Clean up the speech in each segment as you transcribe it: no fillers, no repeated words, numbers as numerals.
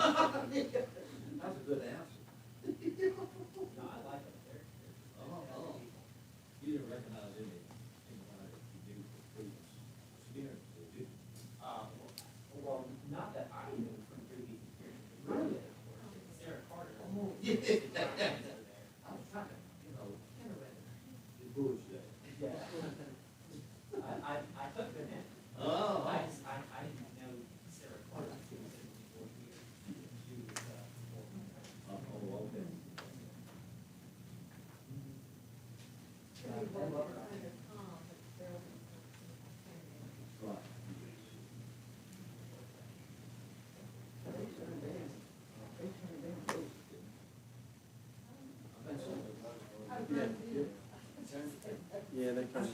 That's a good answer. No, I like it there. Oh. You didn't recognize anybody that you knew from previous experience, did you? Well, not that I knew from previous experience, really, Sarah Carter. Yeah. I was trying to, kind of read You bullshit. Yeah. I took the name. Oh. I didn't know Sarah Carter. She was in before here. She was, Oh, okay. Right. Yeah, they kind of.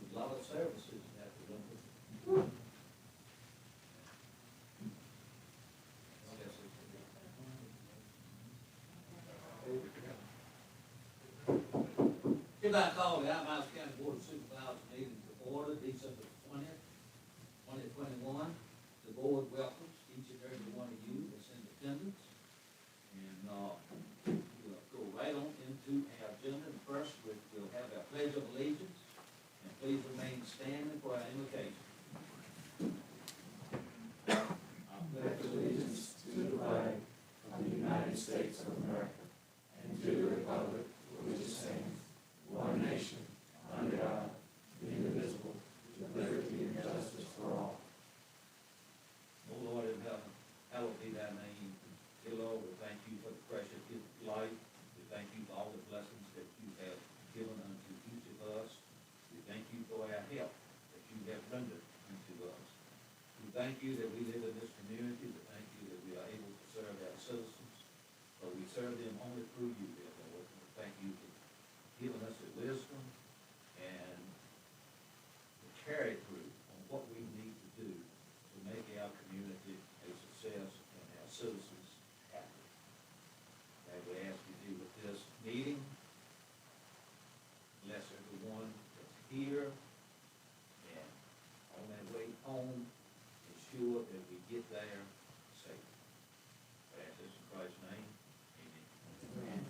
A lot of services have to run. Hereby call the Appomattox County Board of Supervisors meeting to order December 20th, 2021. The board welcomes each and every one of you that's in attendance. And we'll go right on into our agenda. First, we'll have our pledge of allegiance. And please remain standing for our invocation. I pledge allegiance to the flag of the United States of America and to the republic for which it stands, one nation, under God, indivisible, with liberty and justice for all. O Lord in heaven, hallowed be thy name. Dear Lord, we thank you for the precious gift of life. We thank you for all the blessings that you have given unto each of us. We thank you for our help that you have rendered unto us. We thank you that we live in this community. We thank you that we are able to serve our citizens. But we serve them only through you, dear Lord. We thank you for giving us the wisdom and the carry through on what we need to do to make our community a success and our citizens happy. And we ask you to do with this meeting. Bless everyone that's here and on their way home, ensure that we get there safely. I ask this in Christ's name. Amen.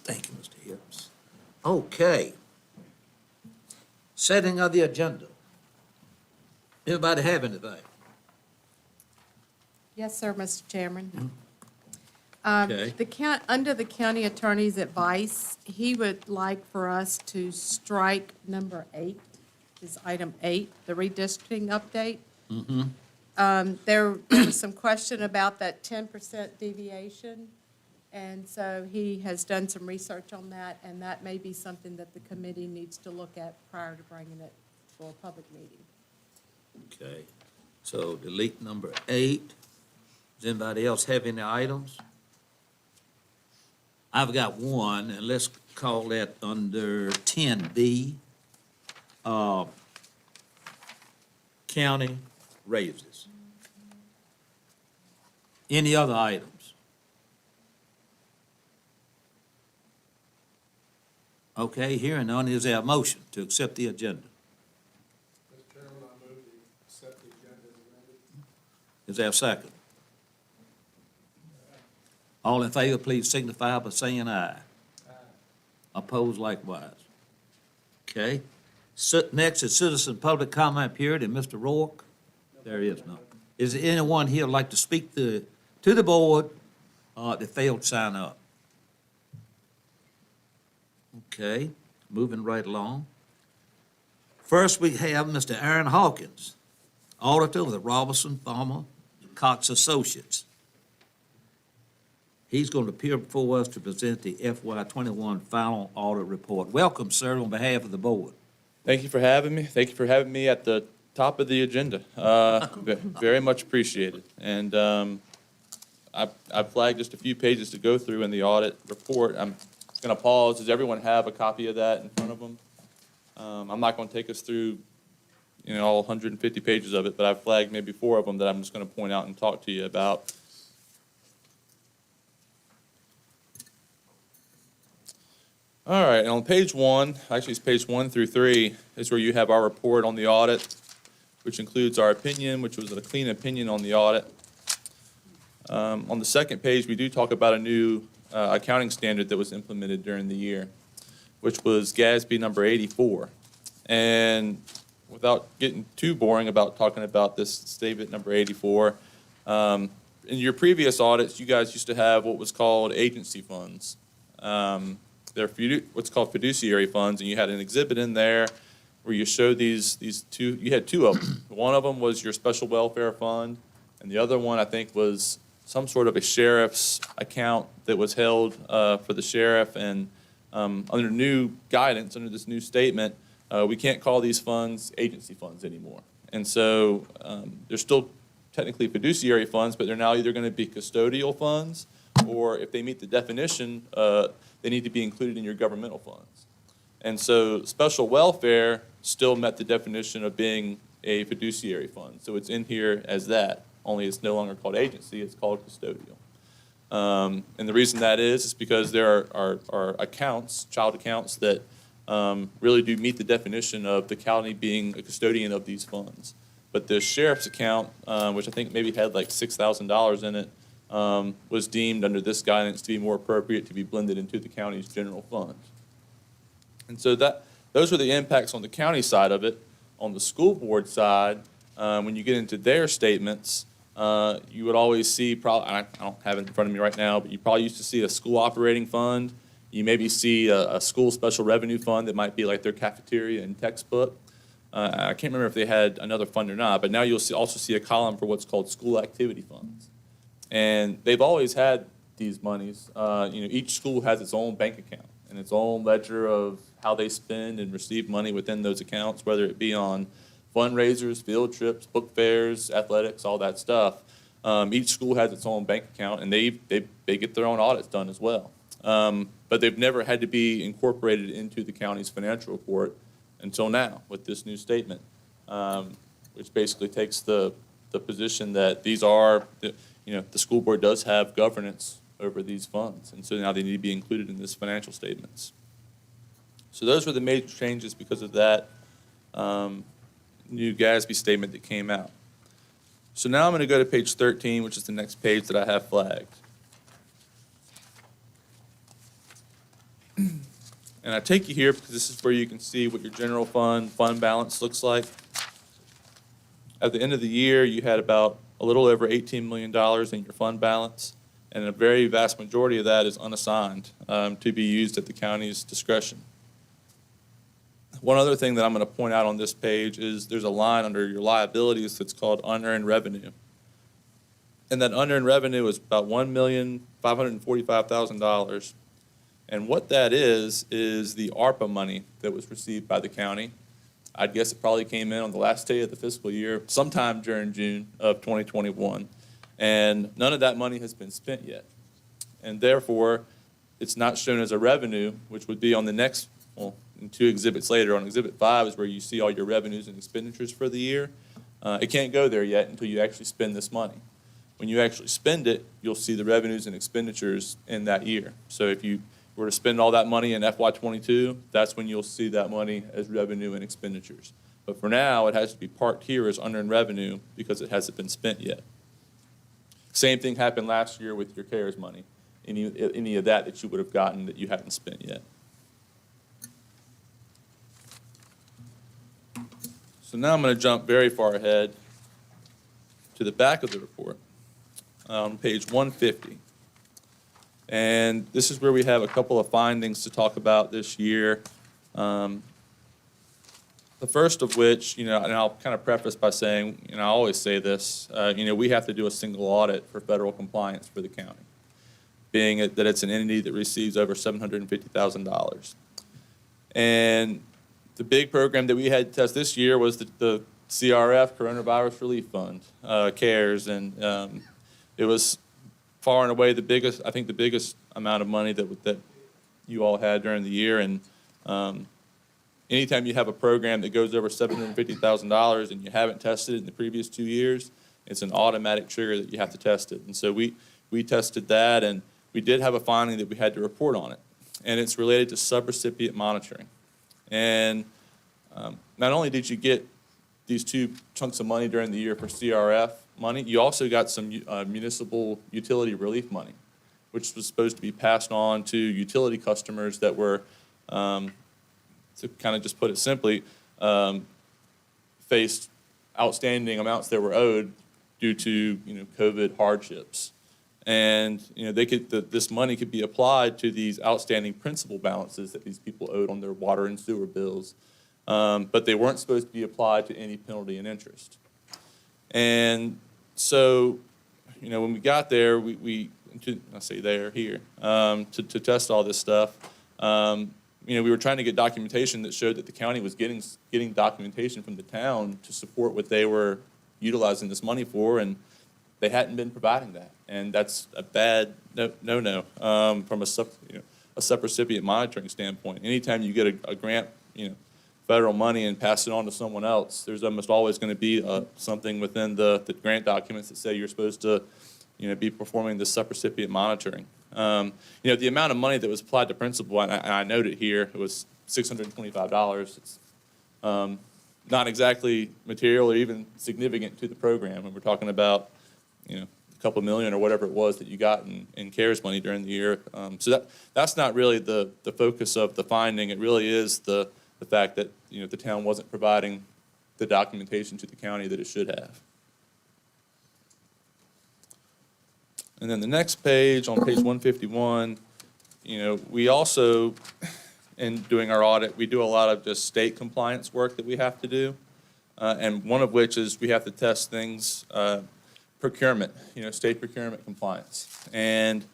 Thank you, Mr. Hibbs. Okay. Setting of the agenda. Anybody have anything? Yes, sir, Mr. Chairman. Okay. Under the county attorney's advice, he would like for us to strike number 8, is item 8, the redistricting update. There was some question about that 10% deviation, and so he has done some research on that, and that may be something that the committee needs to look at prior to bringing it for a public meeting. Okay, so delete number 8. Does anybody else have any items? I've got one, and let's call that under 10B. County raises. Any other items? Okay, hearing none, is there a motion to accept the agenda? Mr. Chairman, I move to accept the agenda as amended. Is there a second? All in favor, please signify by saying aye. Opposed likewise. Okay. Next is citizen public comment period, and Mr. Rourke? There is none. Is there anyone here who'd like to speak to the board that failed to sign up? Okay, moving right along. First, we have Mr. Aaron Hawkins, auditor with the Robinson, Farmer, Cox Associates. He's going to appear before us to present the FY21 final audit report. Welcome, sir, on behalf of the board. Thank you for having me. Thank you for having me at the top of the agenda. Very much appreciated. And I flagged just a few pages to go through in the audit report. I'm going to pause. Does everyone have a copy of that in front of them? I'm not going to take us through, all 150 pages of it, but I've flagged maybe 4 of them that I'm just going to point out and talk to you about. All right, and on page 1, actually it's page 1 through 3, is where you have our report on the audit, which includes our opinion, which was a clean opinion on the audit. On the second page, we do talk about a new accounting standard that was implemented during the year, which was GASB number 84. And without getting too boring about talking about this statement number 84, in your previous audits, you guys used to have what was called agency funds. They're what's called fiduciary funds, and you had an exhibit in there where you showed these two, you had two of them. One of them was your special welfare fund, and the other one, I think, was some sort of a sheriff's account that was held for the sheriff. And under new guidance, under this new statement, we can't call these funds agency funds anymore. And so they're still technically fiduciary funds, but they're now either going to be custodial funds, or if they meet the definition, they need to be included in your governmental funds. And so special welfare still met the definition of being a fiduciary fund. So it's in here as that, only it's no longer called agency, it's called custodial. And the reason that is because there are accounts, child accounts, that really do meet the definition of the county being a custodian of these funds. But the sheriff's account, which I think maybe had like $6,000 in it, was deemed under this guidance to be more appropriate to be blended into the county's general fund. And so those were the impacts on the county side of it. On the school board side, when you get into their statements, you would always see, I don't have it in front of me right now, but you probably used to see a school operating fund. You maybe see a school special revenue fund that might be like their cafeteria and textbook. I can't remember if they had another fund or not, but now you'll also see a column for what's called school activity funds. And they've always had these monies. Each school has its own bank account and its own ledger of how they spend and receive money within those accounts, whether it be on fundraisers, field trips, book fairs, athletics, all that stuff. Each school has its own bank account, and they get their own audits done as well. But they've never had to be incorporated into the county's financial report until now with this new statement, which basically takes the position that these are, the school board does have governance over these funds, and so now they need to be included in this financial statements. So those were the major changes because of that new GASB statement that came out. So now I'm going to go to page 13, which is the next page that I have flagged. And I take you here because this is where you can see what your general fund balance looks like. At the end of the year, you had about a little over $18 million in your fund balance, and a very vast majority of that is unassigned to be used at the county's discretion. One other thing that I'm going to point out on this page is there's a line under your liabilities that's called unearned revenue. And that unearned revenue is about $1,545,000. And what that is the ARPA money that was received by the county. I'd guess it probably came in on the last day of the fiscal year, sometime during June of 2021. And none of that money has been spent yet. And therefore, it's not shown as a revenue, which would be on the next, in 2 exhibits later. On Exhibit 5 is where you see all your revenues and expenditures for the year. It can't go there yet until you actually spend this money. When you actually spend it, you'll see the revenues and expenditures in that year. So if you were to spend all that money in FY22, that's when you'll see that money as revenue and expenditures. But for now, it has to be parked here as unearned revenue because it hasn't been spent yet. Same thing happened last year with your CARES money. Any of that you would have gotten that you hadn't spent yet. So now I'm going to jump very far ahead to the back of the report, on page 150. And this is where we have a couple of findings to talk about this year. The first of which, and I'll kind of preface by saying, I always say this, we have to do a single audit for federal compliance for the county, being that it's an entity that receives over $750,000. And the big program that we had to test this year was the CRF, Coronavirus Relief Fund, CARES, and it was far and away the biggest amount of money that you all had during the year. And anytime you have a program that goes over $750,000 and you haven't tested it in the previous 2 years, it's an automatic trigger that you have to test it. And so we tested that, and we did have a finding that we had to report on it. and it's related to subrecipient monitoring. And not only did you get these 2 chunks of money during the year for CRF money, you also got some municipal utility relief money, which was supposed to be passed on to utility customers that were, to kind of just put it simply, faced outstanding amounts that were owed due to, COVID hardships. And, this money could be applied to these outstanding principal balances that these people owed on their water and sewer bills. But they weren't supposed to be applied to any penalty and interest. And so, when we got there, I say there, here, to test all this stuff, we were trying to get documentation that showed that the county was getting documentation from the town to support what they were utilizing this money for, and they hadn't been providing that. And that's a bad no-no from a subrecipient monitoring standpoint. Anytime you get a grant, federal money and pass it on to someone else, there's almost always going to be something within the grant documents that say you're supposed to, be performing the subrecipient monitoring. The amount of money that was applied to principal, and I noted here, it was $625. It's not exactly material or even significant to the program. And we're talking about, a couple million or whatever it was that you got in CARES money during the year. So that's not really the focus of the finding. It really is the fact that, the town wasn't providing the documentation to the county that it should have. And then the next page, on page 151, we also, in doing our audit, we do a lot of just state compliance work that we have to do. And one of which is we have to test things, procurement, state procurement compliance. And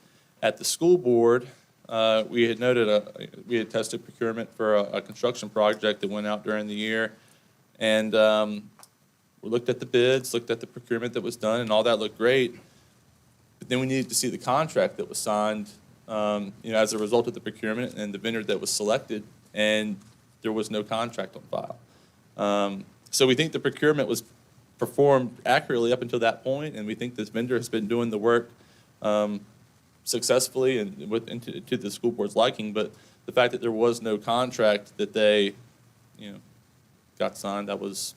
at the school board, we had we had tested procurement for a construction project that went out during the year. And we looked at the bids, looked at the procurement that was done, and all that looked great. But then we needed to see the contract that was signed, as a result of the procurement and the vendor that was selected, and there was no contract on file. So we think the procurement was performed accurately up until that point, and we think this vendor has been doing the work successfully and to the school board's liking. But the fact that there was no contract that they, got signed, that was,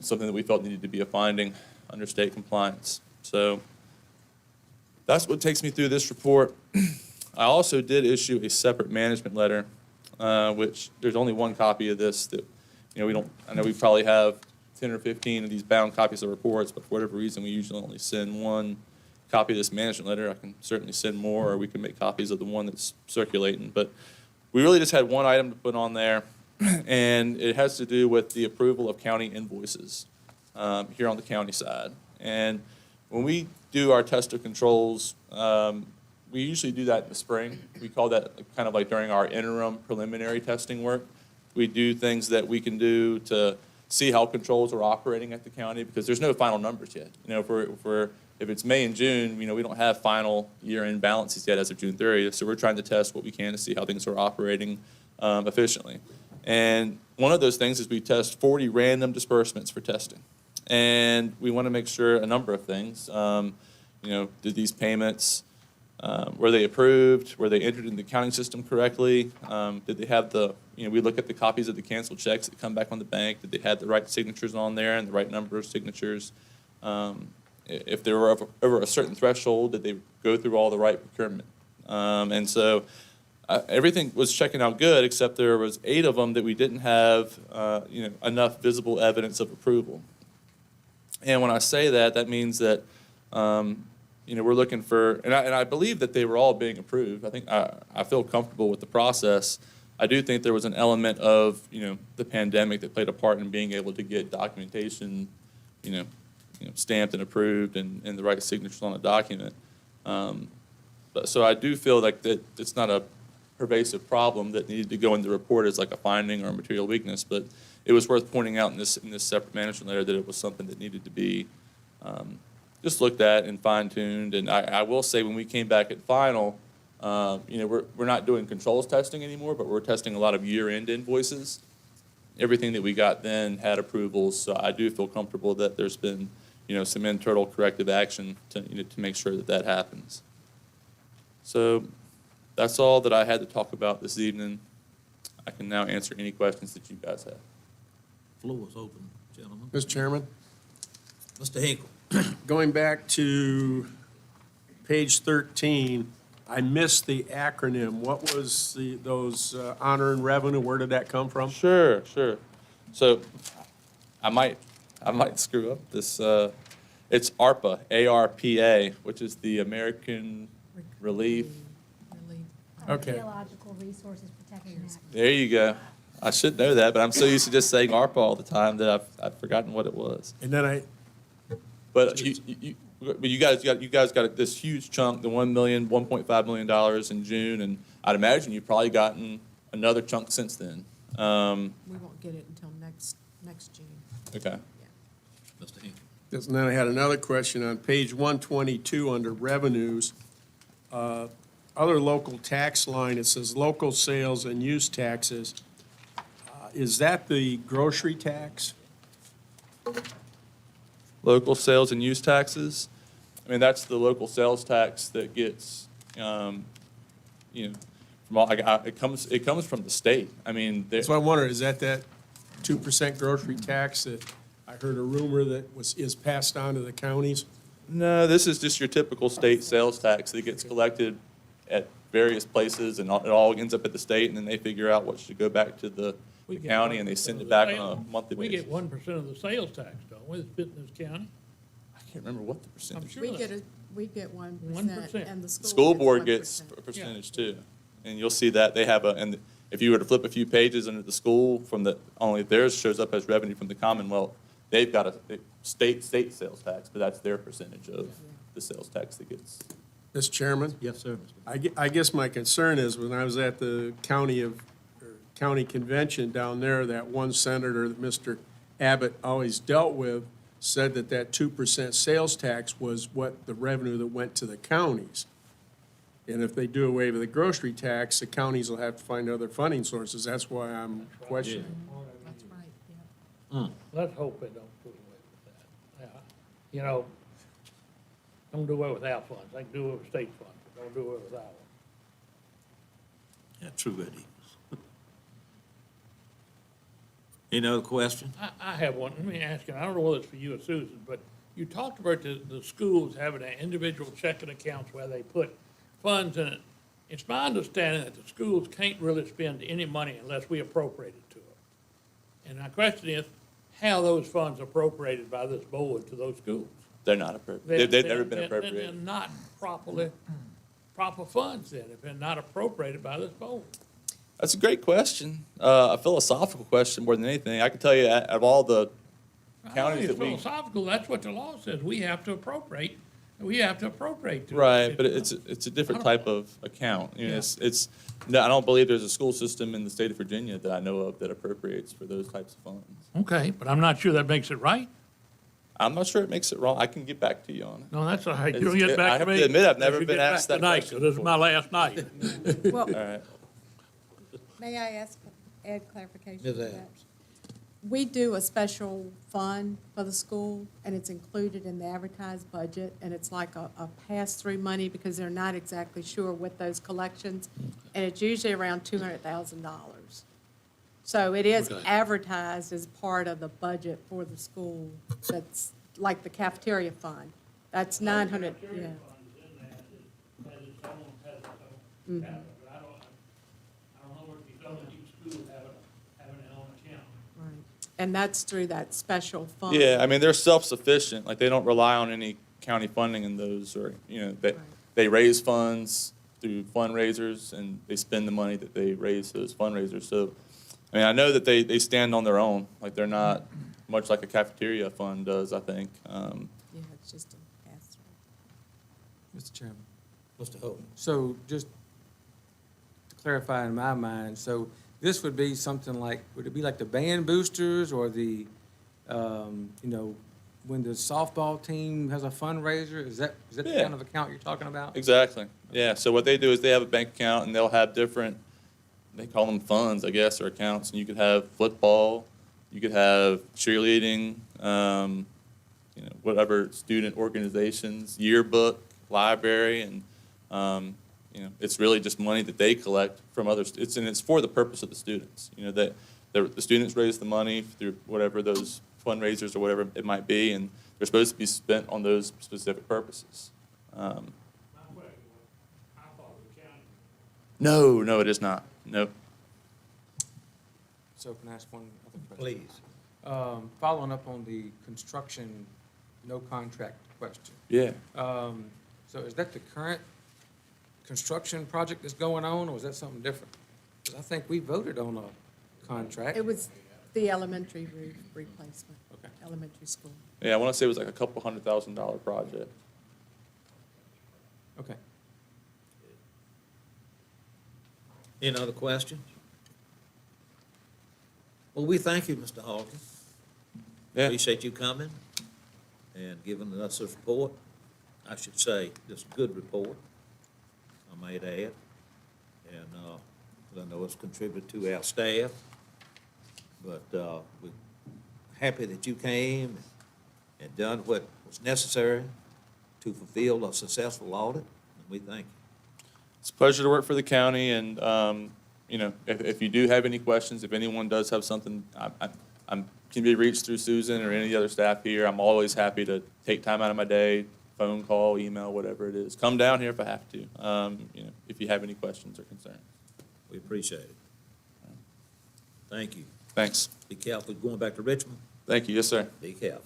something that we felt needed to be a finding under state compliance. So that's what takes me through this report. I also did issue a separate management letter, which there's only one copy of this that, I know we probably have 10 or 15 of these bound copies of reports, but for whatever reason, we usually only send one copy of this management letter. I can certainly send more, or we can make copies of the one that's circulating. But we really just had one item to put on there, and it has to do with the approval of county invoices here on the county side. And when we do our tester controls, we usually do that in the spring. We call that kind of like during our interim preliminary testing work. We do things that we can do to see how controls are operating at the county, because there's no final numbers yet. If it's May and June, we don't have final year-end balances yet as of June 30th. So we're trying to test what we can to see how things are operating efficiently. And one of those things is we test 40 random disbursements for testing. And we want to make sure a number of things. Did these payments, were they approved? Were they entered in the accounting system correctly? Did they have we look at the copies of the canceled checks that come back on the bank. Did they have the right signatures on there and the right number of signatures? If they were over a certain threshold, did they go through all the right procurement? And so everything was checking out good, except there was 8 of them that we didn't have enough visible evidence of approval. And when I say that, that means that we're looking for, and I believe that they were all being approved. I think I feel comfortable with the process. I do think there was an element of the pandemic that played a part in being able to get documentation stamped and approved and the right signatures on a document. So I do feel like that it's not a pervasive problem that needed to go in the report as like a finding or a material weakness, but it was worth pointing out in this separate management letter that it was something that needed to be just looked at and fine-tuned. And I will say, when we came back at final, we're not doing controls testing anymore, but we're testing a lot of year-end invoices. Everything that we got then had approvals, so I do feel comfortable that there's been some internal corrective action to make sure that happens. So That's all that I had to talk about this evening. I can now answer any questions that you guys have. Floor is open, gentlemen. Mr. Chairman, Mr. Hinkle. going back to page 13, I missed the acronym. What was those honor and revenue, where did that come from? Sure. So I might screw up this. It's ARPA, ARPA, which is the American Relief. Okay. Archaeological Resources Protection Act. There you go. I should know that, but I'm so used to just saying ARPA all the time that I've forgotten what it was. And then But you guys got this huge chunk, the $1.5 million in June, and I'd imagine you've probably gotten another chunk since then. We won't get it until next June. Okay. Mr. Hinkle. And then I had another question on page 122 under revenues. Other local tax line, it says local sales and use taxes. Is that the grocery tax? Local sales and use taxes. I mean, that's the local sales tax that gets, from all, it comes from the state. I mean, That's what I wondered, is that 2% grocery tax that I heard a rumor that is passed on to the counties? no, this is just your typical state sales tax that gets collected at various places, and it all ends up at the state, and then they figure out what should go back to the county, and they send it back on a monthly We basis. get 1% of the sales tax, don't we, that's Business County? I can't remember what the I'm percentage. sure. We get 1%, 1%. and the The school school board gets gets 1%. a percentage too, and you'll see that they have and if you were to flip a few pages under the school only theirs shows up as revenue from the Commonwealth, they've got a state sales tax, but that's their percentage of the sales tax that gets. Mr. Chairman? Yes, sir, Mr. I guess my concern is when I was at the county convention down there, that one senator that Mr. Abbott always dealt with said that 2% sales tax was what the revenue that went to the counties. And if they do away with the grocery tax, the counties will have to find other funding sources. That's why I'm questioning. That's right, yeah. Let's hope they don't do away with that. Don't do away with our funds, they can do away with state funds, but don't do away with ours. Yeah, true, Eddie. Any other question? I have one, let me ask you, I don't know whether it's for you or Susan, but you talked about the schools having an individual checking accounts where they put funds in it. It's my understanding that the schools can't really spend any money unless we appropriate it to them. And my question is, how those funds appropriated by this board to those schools? They're not appropriated. They've never been They're appropriated. not proper funds then, if they're not appropriated by this board. That's a great question, a philosophical question more than anything. I can tell you, out of all the counties It's that we. philosophical, that's what the law says, we have to appropriate to. Right, but it's a different type of account. You know, no, I don't believe there's a school system in the state of Virginia that I know of that appropriates for those types of funds. Okay, but I'm not sure that makes it right. I'm not sure it makes it wrong. I can get back to you on it. No, that's all right, It's- you'll get I back have to me. to admit, I've never You been get back asked that tonight, question 'cause this is my last night. Well, All right. may I add clarification to Ms. that? Adams. We do a special fund for the school, and it's included in the advertised budget, and it's like a pass-through money because they're not exactly sure with those collections, and it's usually around $200,000. So it is Okay. advertised as part of the budget for the school. That's like the cafeteria fund. That's 900, yeah. But I don't know if these other schools having their own account. Right. And that's through that special fund. Yeah, I mean, they're self-sufficient, like, they don't rely on any county funding in those, or, they raise funds through fundraisers, and they spend the money that they raise those fundraisers, so, I mean, I know that they stand on their own, like, they're not much like a cafeteria fund does, I think. Yeah, it's just a pass-through. Mr. Chairman, Mr. Holden. so just to clarify in my mind, so this would be something like, would it be like the band boosters or the, when the softball team has a fundraiser? Is that the Yeah. kind of account you're talking about? Exactly, yeah, so what they do is they have a bank account, and they'll have different, they call them funds, I guess, or accounts, and you could have football, you could have cheerleading, whatever student organizations, yearbook, library, and, it's really just money that they collect from others. It's for the purpose of the students. The students raise the money through whatever those fundraisers or whatever it might be, and they're supposed to be spent on those specific purposes. My question was, I thought the county. No, it is not. Nope. So can I ask one other question? Please. Following up on the construction, no contract question. Yeah. So is that the current construction project that's going on, or is that something different? Because I think we voted on a contract. It was the elementary roof replacement, Okay. elementary school. Yeah, I want to say it was like a couple $100,000 project. Okay. Any other questions? Well, we thank you, Mr. Hawkins. Yeah. Appreciate you coming and giving us a report. I should say, just a good report, I might add. And, I know it's contributed to our staff. But, we're happy that you came and done what was necessary to fulfill a successful audit, and we thank you. It's a pleasure to work for the county, and, if you do have any questions, if anyone does have something, can be reached through Susan or any other staff here. I'm always happy to take time out of my day, phone call, email, whatever it is. Come down here if I have to, if you have any questions or concerns. We appreciate it. Thank you. Thanks. Be careful going back to Richmond. Thank you. Yes, sir. Be careful.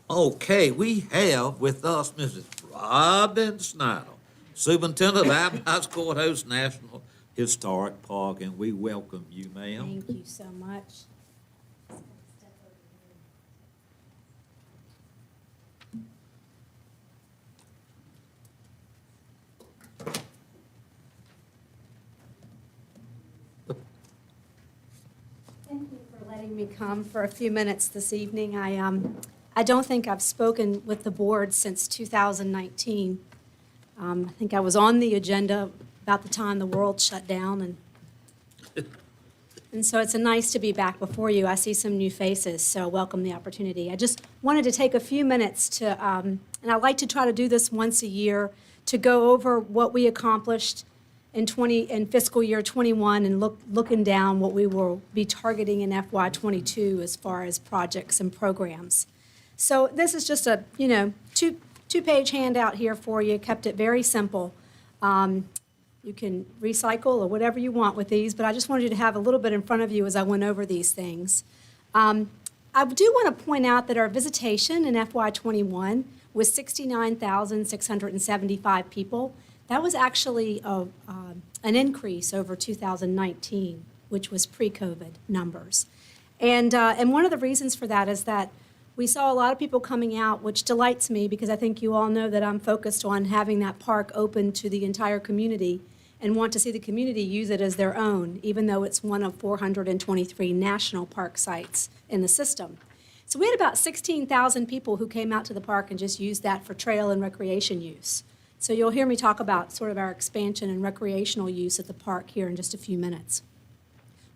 Okay, we have with us Mrs. Robin Snyder, Superintendent of Appomattox Courthouse National Historic Park, and we welcome you, ma'am. Thank you so much. Thank you for letting me come for a few minutes this evening. I don't think I've spoken with the board since 2019. I think I was on the agenda about the time the world shut down, and so it's nice to be back before you. I see some new faces, so I welcome the opportunity. I just wanted to take a few minutes to, and I like to try to do this once a year, to go over what we accomplished in fiscal year '21 and looking down what we will be targeting in FY '22 as far as projects and programs. So this is just a, two-page handout here for you, kept it very simple. You can recycle or whatever you want with these, but I just wanted you to have a little bit in front of you as I went over these things. I do want to point out that our visitation in FY '21 was 69,675 people. That was actually an increase over 2019, which was pre-COVID numbers. And one of the reasons for that is that we saw a lot of people coming out, which delights me because I think you all know that I'm focused on having that park open to the entire community and want to see the community use it as their own, even though it's one of 423 national park sites in the system. So we had about 16,000 people who came out to the park and just used that for trail and recreation use. So you'll hear me talk about sort of our expansion and recreational use at the park here in just a few minutes.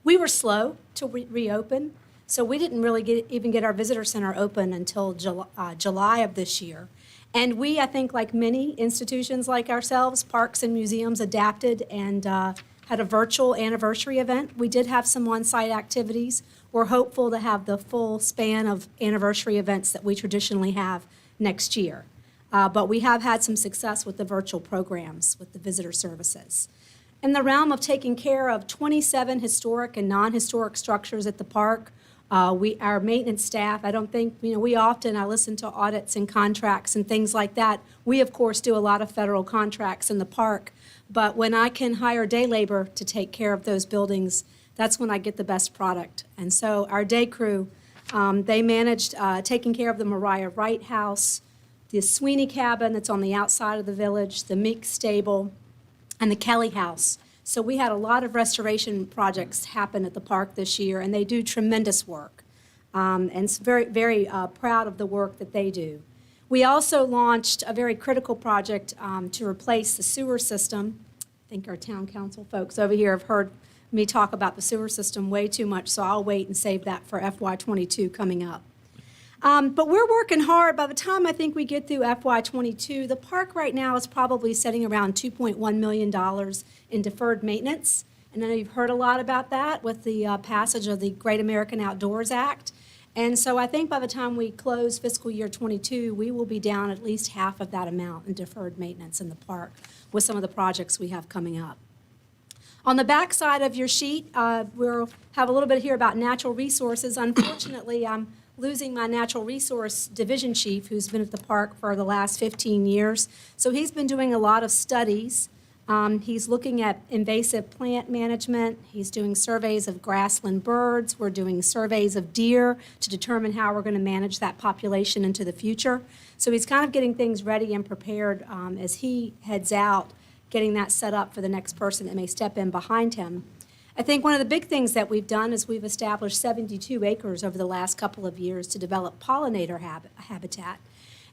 We were slow to reopen, so we didn't really even get our visitor center open until July of this year. And we, I think, like many institutions like ourselves, parks and museums, adapted and had a virtual anniversary event. We did have some on-site activities. We're hopeful to have the full span of anniversary events that we traditionally have next year. But we have had some success with the virtual programs, with the visitor services. In the realm of taking care of 27 historic and non-historic structures at the park, our maintenance staff, I don't think, I listen to audits and contracts and things like that. We, of course, do a lot of federal contracts in the park, but when I can hire day labor to take care of those buildings, that's when I get the best product. And so our day crew, they managed taking care of the Mariah Wright House, the Sweeney Cabin that's on the outside of the village, the Meek Stable, and the Kelly House. So we had a lot of restoration projects happen at the park this year, and they do tremendous work. And it's very, very proud of the work that they do. We also launched a very critical project to replace the sewer system. I think our town council folks over here have heard me talk about the sewer system way too much, so I'll wait and save that for FY '22 coming up. But we're working hard. By the time I think we get through FY '22, the park right now is probably sitting around $2.1 million in deferred maintenance. And I know you've heard a lot about that with the passage of the Great American Outdoors Act. And so I think by the time we close fiscal year '22, we will be down at least half of that amount in deferred maintenance in the park with some of the projects we have coming up. On the back side of your sheet, we'll have a little bit here about natural resources. Unfortunately, I'm losing my natural resource division chief, who's been at the park for the last 15 years. So he's been doing a lot of studies. He's looking at invasive plant management. He's doing surveys of grassland birds. We're doing surveys of deer to determine how we're going to manage that population into the future. So he's kind of getting things ready and prepared as he heads out, getting that set up for the next person that may step in behind him. I think one of the big things that we've done is we've established 72 acres over the last couple of years to develop pollinator habitat.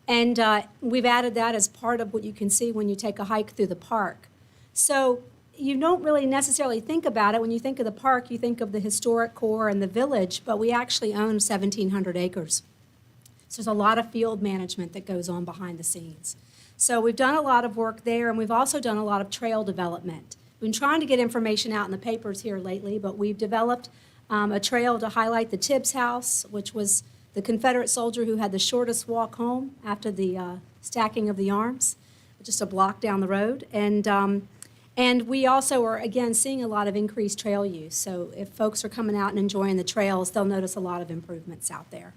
And we've added that as part of what you can see when you take a hike through the park. So you don't really necessarily think about it. When you think of the park, you think of the historic core and the village, but we actually own 1,700 acres. So there's a lot of field management that goes on behind the scenes. So we've done a lot of work there, and we've also done a lot of trail development. We've been trying to get information out in the papers here lately, but we've developed a trail to highlight the Tibbs House, which was the Confederate soldier who had the shortest walk home after the stacking of the arms, just a block down the road. And we also are, again, seeing a lot of increased trail use. So if folks are coming out and enjoying the trails, they'll notice a lot of improvements out there.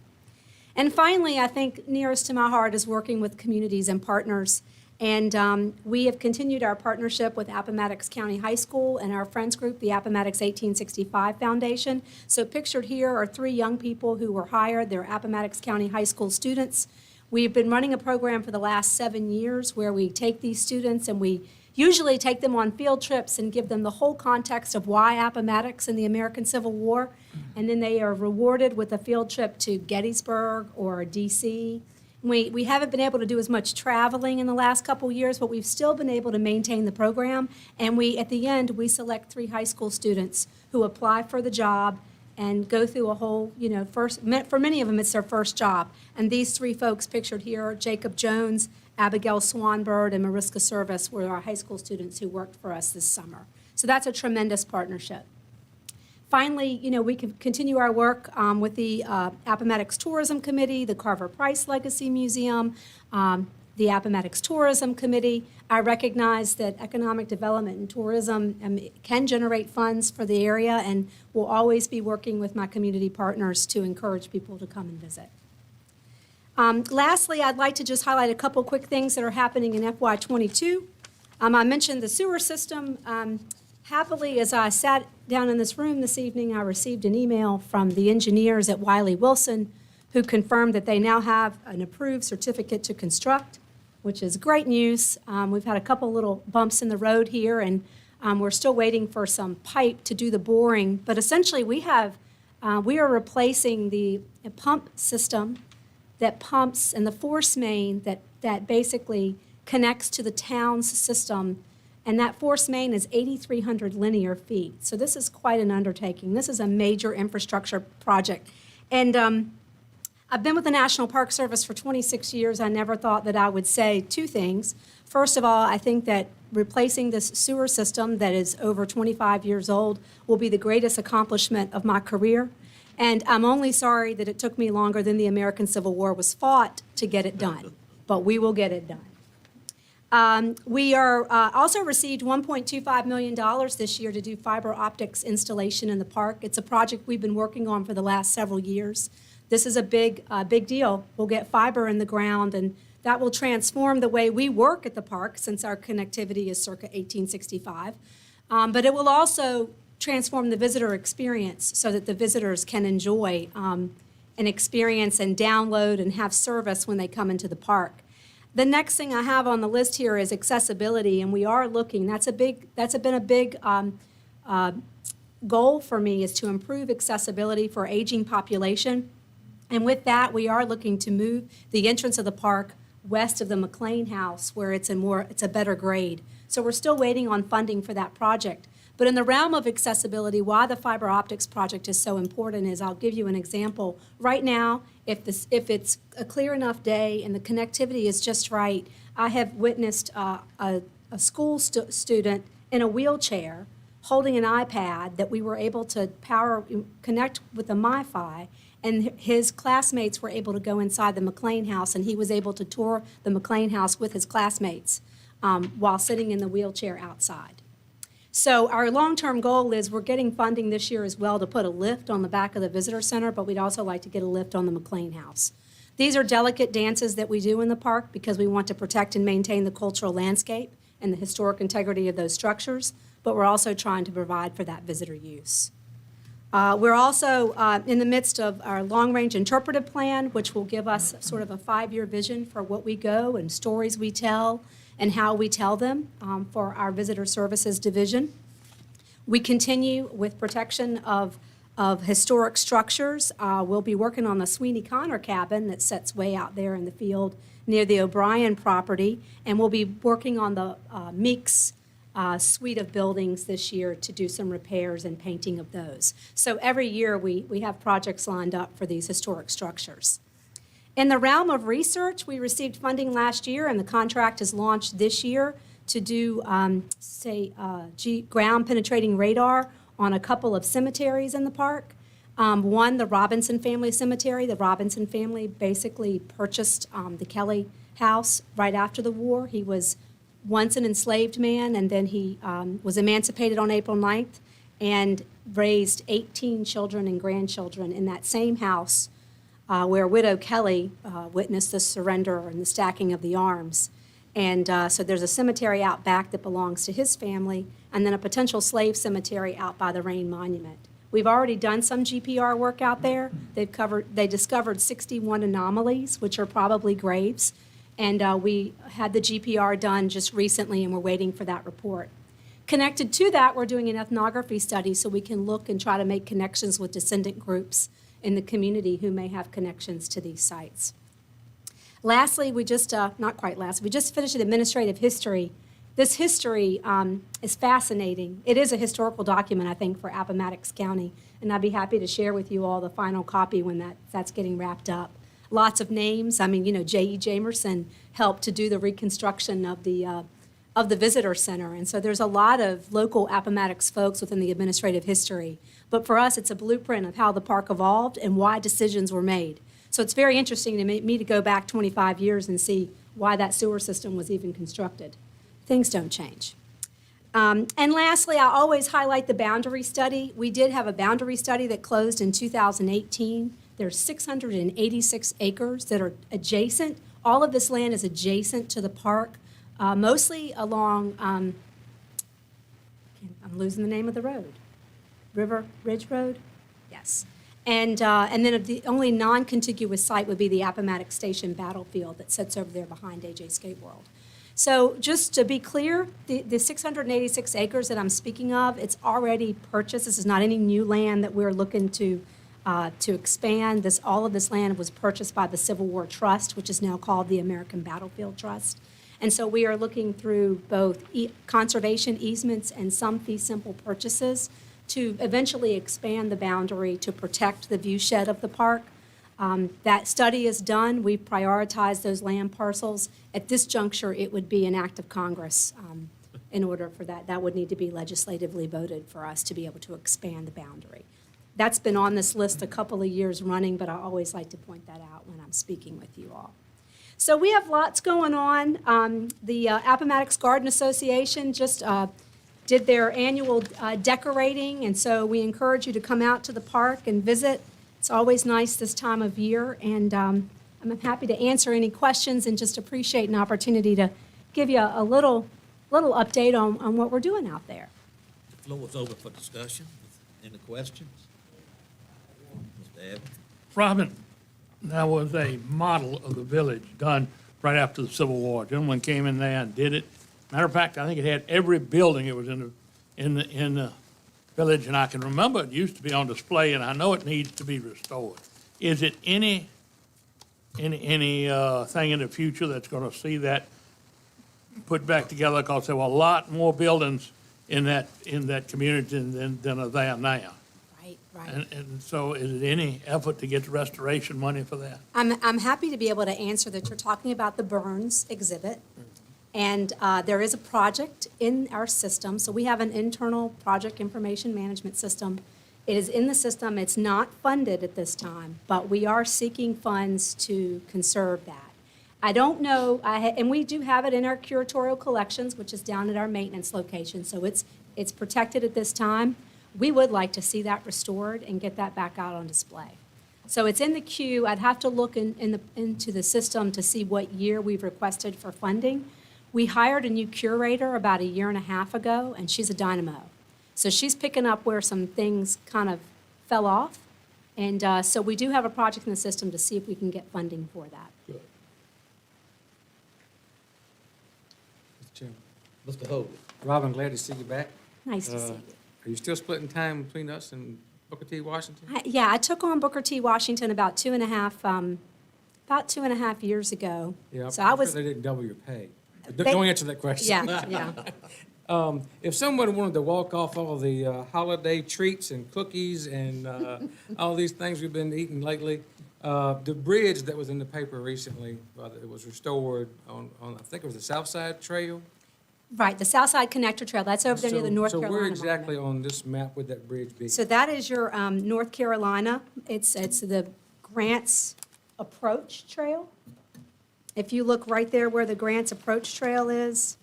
And finally, I think nearest to my heart is working with communities and partners. And we have continued our partnership with Appomattox County High School and our friends group, the Appomattox 1865 Foundation. So pictured here are 3 young people who were hired. They're Appomattox County High School students. We've been running a program for the last 7 years where we take these students and we usually take them on field trips and give them the whole context of why Appomattox in the American Civil War. And then they are rewarded with a field trip to Gettysburg or D.C. We haven't been able to do as much traveling in the last couple years, but we've still been able to maintain the program. And at the end, we select 3 high school students who apply for the job and go through a whole, for many of them, it's their first job. And these 3 folks pictured here are Jacob Jones, Abigail Swanbird, and Mariska Service were our high school students who worked for us this summer. So that's a tremendous partnership. Finally, we can continue our work with the Appomattox Tourism Committee, the Carver Price Legacy Museum, the Appomattox Tourism Committee. I recognize that economic development and tourism can generate funds for the area, and will always be working with my community partners to encourage people to come and visit. Lastly, I'd like to just highlight a couple quick things that are happening in FY '22. I mentioned the sewer system. Happily, as I sat down in this room this evening, I received an email from the engineers at Wiley Wilson who confirmed that they now have an approved certificate to construct, which is great news. We've had a couple little bumps in the road here, and we're still waiting for some pipe to do the boring. But essentially, we are replacing the pump system that pumps and the force main that basically connects to the town's system. And that force main is 8,300 linear feet. So this is quite an undertaking. This is a major infrastructure project. And I've been with the National Park Service for 26 years. I never thought that I would say 2 things. First of all, I think that replacing this sewer system that is over 25 years old will be the greatest accomplishment of my career. And I'm only sorry that it took me longer than the American Civil War was fought to get it done. But we will get it done. We are also received $1.25 million this year to do fiber optics installation in the park. It's a project we've been working on for the last several years. This is a big deal. We'll get fiber in the ground, and that will transform the way we work at the park since our connectivity is circa 1865. But it will also transform the visitor experience so that the visitors can enjoy an experience and download and have service when they come into the park. The next thing I have on the list here is accessibility, and we are looking. That's been a big goal for me, is to improve accessibility for aging population. And with that, we are looking to move the entrance of the park west of the McLean House, where it's a better grade. So we're still waiting on funding for that project. But in the realm of accessibility, why the fiber optics project is so important is, I'll give you an example. Right now, if it's a clear enough day and the connectivity is just right, I have witnessed a school student in a wheelchair holding an iPad that we were able to connect with the MiFi, and his classmates were able to go inside the McLean House, and he was able to tour the McLean House with his classmates while sitting in the wheelchair outside. So our long-term goal is, we're getting funding this year as well to put a lift on the back of the visitor center, but we'd also like to get a lift on the McLean House. These are delicate dances that we do in the park because we want to protect and maintain the cultural landscape and the historic integrity of those structures, but we're also trying to provide for that visitor use. We're also in the midst of our long-range interpretive plan, which will give us sort of a 5-year vision for what we go and stories we tell and how we tell them for our visitor services division. We continue with protection of historic structures. We'll be working on the Sweeney Connor cabin that sits way out there in the field near the O'Brien property, and we'll be working on the Meeks suite of buildings this year to do some repairs and painting of those. So every year we have projects lined up for these historic structures. In the realm of research, we received funding last year, and the contract is launched this year to do, ground penetrating radar on a couple of cemeteries in the park. One, the Robinson family cemetery. The Robinson family basically purchased the Kelly house right after the war. He was once an enslaved man, and then he was emancipated on April 9th and raised 18 children and grandchildren in that same house where Widow Kelly witnessed the surrender and the stacking of the arms. And so there's a cemetery out back that belongs to his family, and then a potential slave cemetery out by the Rain Monument. We've already done some GPR work out there. They discovered 61 anomalies, which are probably graves. And we had the GPR done just recently, and we're waiting for that report. Connected to that, we're doing an ethnography study so we can look and try to make connections with descendant groups in the community who may have connections to these sites. Lastly, we just, not quite last, we just finished an administrative history. This history is fascinating. It is a historical document, I think, for Appomattox County, and I'd be happy to share with you all the final copy when that's getting wrapped up. Lots of names. I mean, J.E. Jamerson helped to do the reconstruction of the visitor center, and so there's a lot of local Appomattox folks within the administrative history. But for us, it's a blueprint of how the park evolved and why decisions were made. So it's very interesting to me to go back 25 years and see why that sewer system was even constructed. Things don't change. And lastly, I always highlight the boundary study. We did have a boundary study that closed in 2018. There's 686 acres that are adjacent. All of this land is adjacent to the park, mostly along, I'm losing the name of the road. Ridge Road? Yes. And then the only non-contiguous site would be the Appomattox Station battlefield that sits over there behind AJ Skate World. So just to be clear, the 686 acres that I'm speaking of, it's already purchased. This is not any new land that we're looking to expand. All of this land was purchased by the Civil War Trust, which is now called the American Battlefield Trust. And so we are looking through both conservation easements and some fee simple purchases to eventually expand the boundary to protect the view shed of the park. That study is done. We've prioritized those land parcels. At this juncture, it would be an act of Congress in order for that. That would need to be legislatively voted for us to be able to expand the boundary. That's been on this list a couple of years running, but I always like to point that out when I'm speaking with you all. So we have lots going on. The Appomattox Garden Association just did their annual decorating, and so we encourage you to come out to the park and visit. It's always nice this time of year, and I'm happy to answer any questions and just appreciate an opportunity to give you a little update on what we're doing out there. The floor is open for discussion. Any questions? Mr. Evans? Robin, that was a model of the village done right after the Civil War. Gentleman came in there and did it. Matter of fact, I think it had every building it was in the village, and I can remember it used to be on display, and I know it needs to be restored. Is it any thing in the future that's going to see that put back together? Because there were a lot more buildings in that community than are there now. Right, right. And so is it any effort to get the restoration money for that? I'm happy to be able to answer that. You're talking about the Burns exhibit. And there is a project in our system. So we have an internal project information management system. It is in the system. It's not funded at this time, but we are seeking funds to conserve that. I don't know, and we do have it in our curatorial collections, which is down at our maintenance location. So it's protected at this time. We would like to see that restored and get that back out on display. So it's in the queue. I'd have to look into the system to see what year we've requested for funding. We hired a new curator about 1.5 years ago, and she's a dynamo. So she's picking up where some things kind of fell off. And so we do have a project in the system to see if we can get funding for that. Good. Mr. Chairman. Mr. Hogan. Robin, glad to see you back. Nice to see Uh, you. Are you still splitting time between us and Booker T. Washington? Yeah, I took on Booker T. Washington about 2.5 years ago. Yeah, So I I'm was, sure they didn't double your pay. They- Don't answer that question. yeah, yeah. If someone wanted to walk off all the holiday treats and cookies and all these things we've been eating lately, the bridge that was in the paper recently, it was restored on, I think it was the South Side Trail. Right, the Southside Connector Trail, that's over there near the North So Carolina where Monument. exactly on this map would that bridge be? So that is your North Carolina, it's the Grants Approach Trail. If you look right there where the Grants Approach Trail is,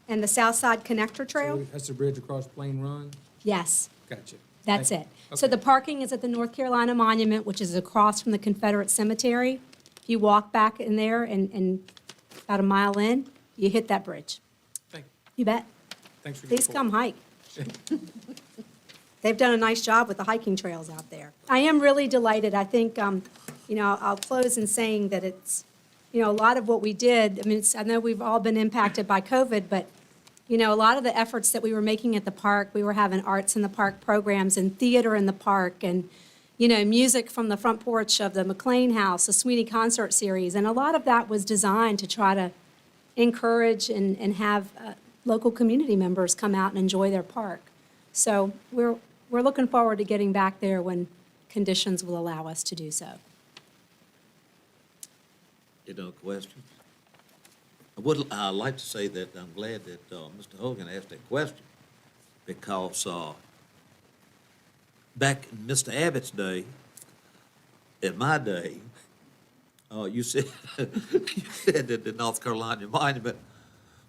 and the Southside Connector Trail, So that's the bridge across Plain Run? yes, Gotcha. that's Thank it. you. So Okay. the parking is at the North Carolina Monument, which is across from the Confederate Cemetery. If you walk back in there and about a mile in, you hit that bridge. Thank you. You bet. Thanks for your Please report. come hike. They've done a nice job with the hiking trails out there. I am really delighted. I think, I'll close in saying that it's, a lot of what we did, I know we've all been impacted by COVID, but, a lot of the efforts that we were making at the park, we were having arts in the park programs and theater in the park and, music from the front porch of the McLean House, the Sweeney Concert Series. And a lot of that was designed to try to encourage and have local community members come out and enjoy their park. So we're looking forward to getting back there when conditions will allow us to do so. Any other questions? I'd like to say that I'm glad that Mr. Hogan asked that question because back in Mr. Abbott's day, in my day, you said that the North Carolina Monument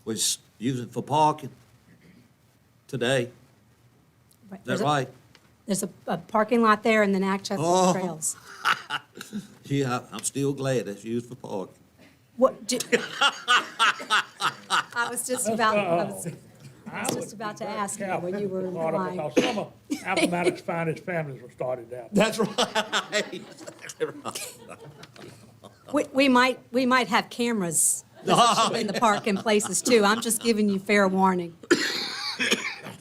was used for parking today. Is that right? There's a parking lot there and then access to Oh. the trails. Yeah, I'm still glad it's used for parking. I was just about, I was just about to ask you when you were implying. Because some of Appomattox finest families were started out. That's right. We might have cameras in the park and places too. I'm just giving you fair warning.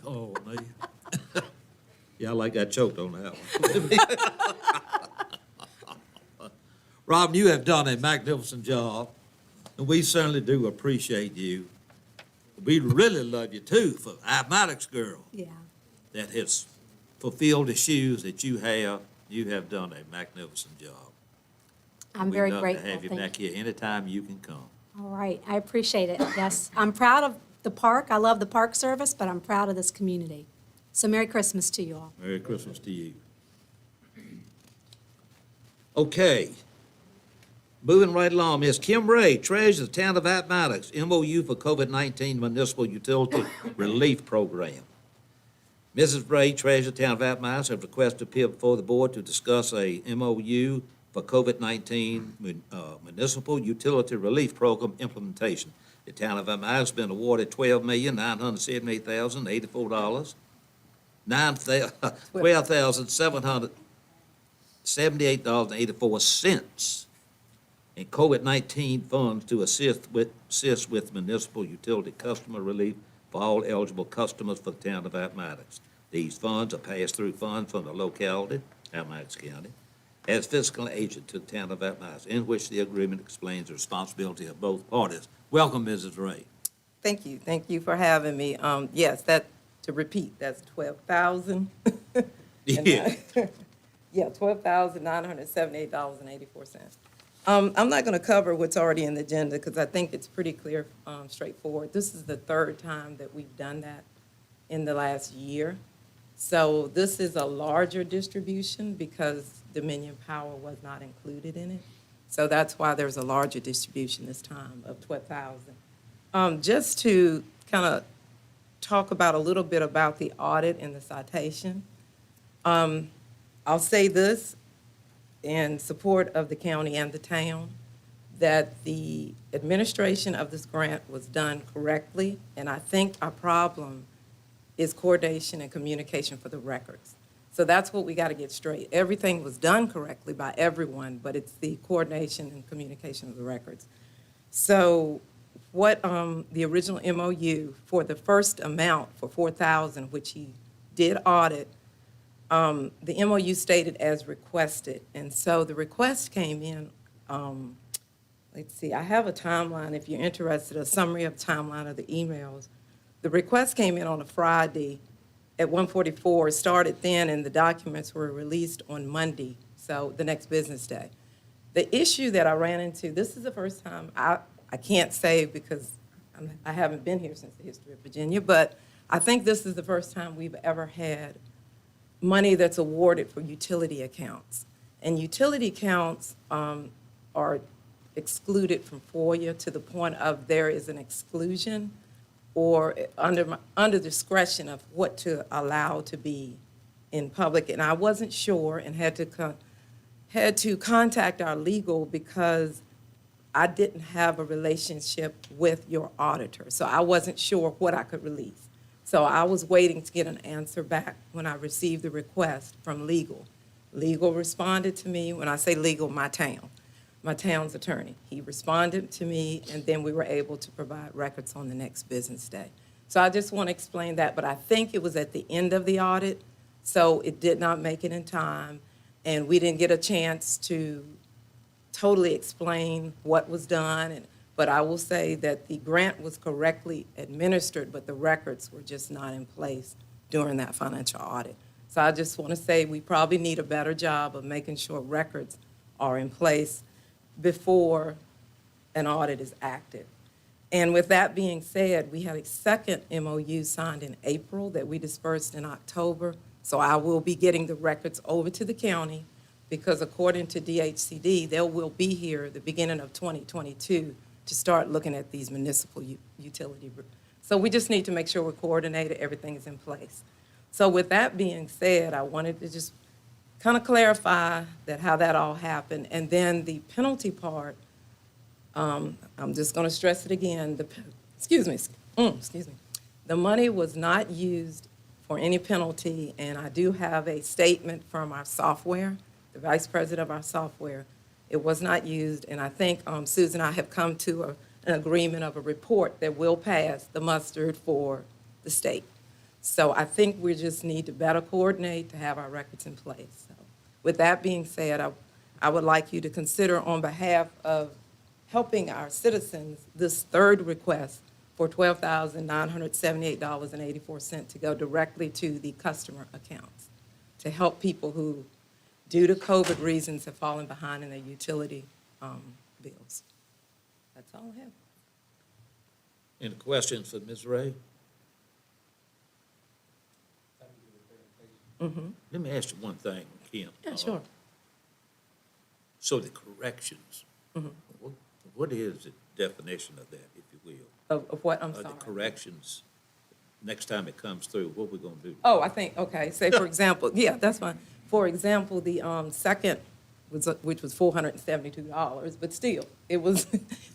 Oh, man. Yeah, I like got choked on that one. Rob, you have done a magnificent job, and we certainly do appreciate you. We really love you too, for Appomattox girl Yeah. that has fulfilled the shoes that you have. You have done a magnificent job. I'm very We'd grateful. love to have you Thank back you. here anytime you can come. All right, I appreciate it, yes. I'm proud of the park, I love the Park Service, but I'm proud of this community. So Merry Christmas to you all. Merry Christmas to you. Okay. Moving right along, Ms. Kim Ray, Treasurer of the Town of Appomattox, MOU for COVID-19 Municipal Utility Relief Program. Mrs. Ray, Treasurer of the Town of Appomattox, have requested to appear before the board to discuss a MOU for COVID-19 Municipal Utility Relief Program implementation. The Town of Appomattox has been awarded $12,978,084. $12,778.84 in COVID-19 funds to assist with municipal utility customer relief for all eligible customers for the Town of Appomattox. These funds are pass-through funds from the locality, Appomattox County, as fiscal agent to the Town of Appomattox, in which the agreement explains the responsibility of both parties. Welcome, Mrs. Ray. Thank you for having me. Yes, that to repeat, that's 12,000. Yeah. Yeah, $12,978.84. I'm not going to cover what's already in the agenda because I think it's pretty clear, straightforward. This is the third time that we've done that in the last year. So this is a larger distribution because Dominion Power was not included in it. So that's why there's a larger distribution this time of 12,000. Just to kind of talk about a little bit about the audit and the citation. I'll say this in support of the county and the town, that the administration of this grant was done correctly, and I think our problem is coordination and communication for the records. So that's what we got to get straight. Everything was done correctly by everyone, but it's the coordination and communication of the records. So what the original MOU for the first amount for 4,000, which he did audit, the MOU stated as requested. And so the request came in, let's see, I have a timeline if you're interested, a summary of timeline of the emails. The request came in on a Friday at 1:44, it started then, and the documents were released on Monday, so the next business day. The issue that I ran into, this is the first time, I can't say because I haven't been here since the history of Virginia, but I think this is the first time we've ever had money that's awarded for utility accounts. And utility accounts are excluded from FOIA to the point of there is an exclusion or under discretion of what to allow to be in public. And I wasn't sure and had to contact our legal because I didn't have a relationship with your auditor. So I wasn't sure what I could release. So I was waiting to get an answer back when I received the request from legal. Legal responded to me. When I say legal, my town's attorney. He responded to me, and then we were able to provide records on the next business day. So I just want to explain that, but I think it was at the end of the audit, so it did not make it in time, and we didn't get a chance to totally explain what was done. But I will say that the grant was correctly administered, but the records were just not in place during that financial audit. So I just want to say we probably need a better job of making sure records are in place before an audit is active. And with that being said, we had a second MOU signed in April that we dispersed in October. So I will be getting the records over to the county because according to DHCD, they will be here at the beginning of 2022 to start looking at these municipal utility. So we just need to make sure we're coordinated, everything is in place. So with that being said, I wanted to just kind of clarify that how that all happened. And then the penalty part, I'm just going to stress it again. Excuse me. The money was not used for any penalty, and I do have a statement from our software, the vice president of our software. It was not used, and I think Susan and I have come to an agreement of a report that will pass the mustard for the state. So I think we just need to better coordinate to have our records in place. So with that being said, I would like you to consider on behalf of helping our citizens this third request for $12,978.84 to go directly to the customer accounts to help people who, due to COVID reasons, have fallen behind in their utility bills. That's all I have. Any questions for Ms. Ray? Let me ask you one thing, Kim. Yeah, sure. So the corrections, what is the definition of that, if you will? Of what, I'm The sorry? corrections, next time it comes through, what we gonna do? Oh, I think, okay, say for example, yeah, that's fine. For example, the second, which was $472, but still, it was,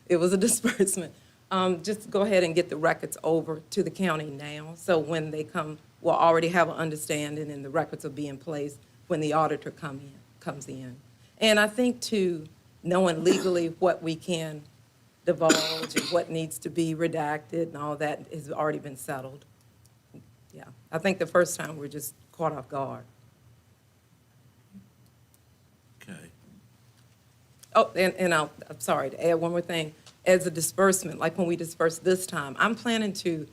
it was a disbursement. Just go ahead and get the records over to the county now, so when they come, we'll already have an understanding and the records will be in place when the auditor comes in. And I think too, knowing legally what we can divulge and what needs to be redacted and all that has already been settled. Yeah, I think the first time we're just caught off guard. Okay. Oh, and I'm sorry, to add one more thing. As a disbursement, like when we disperse this time, I'm planning to,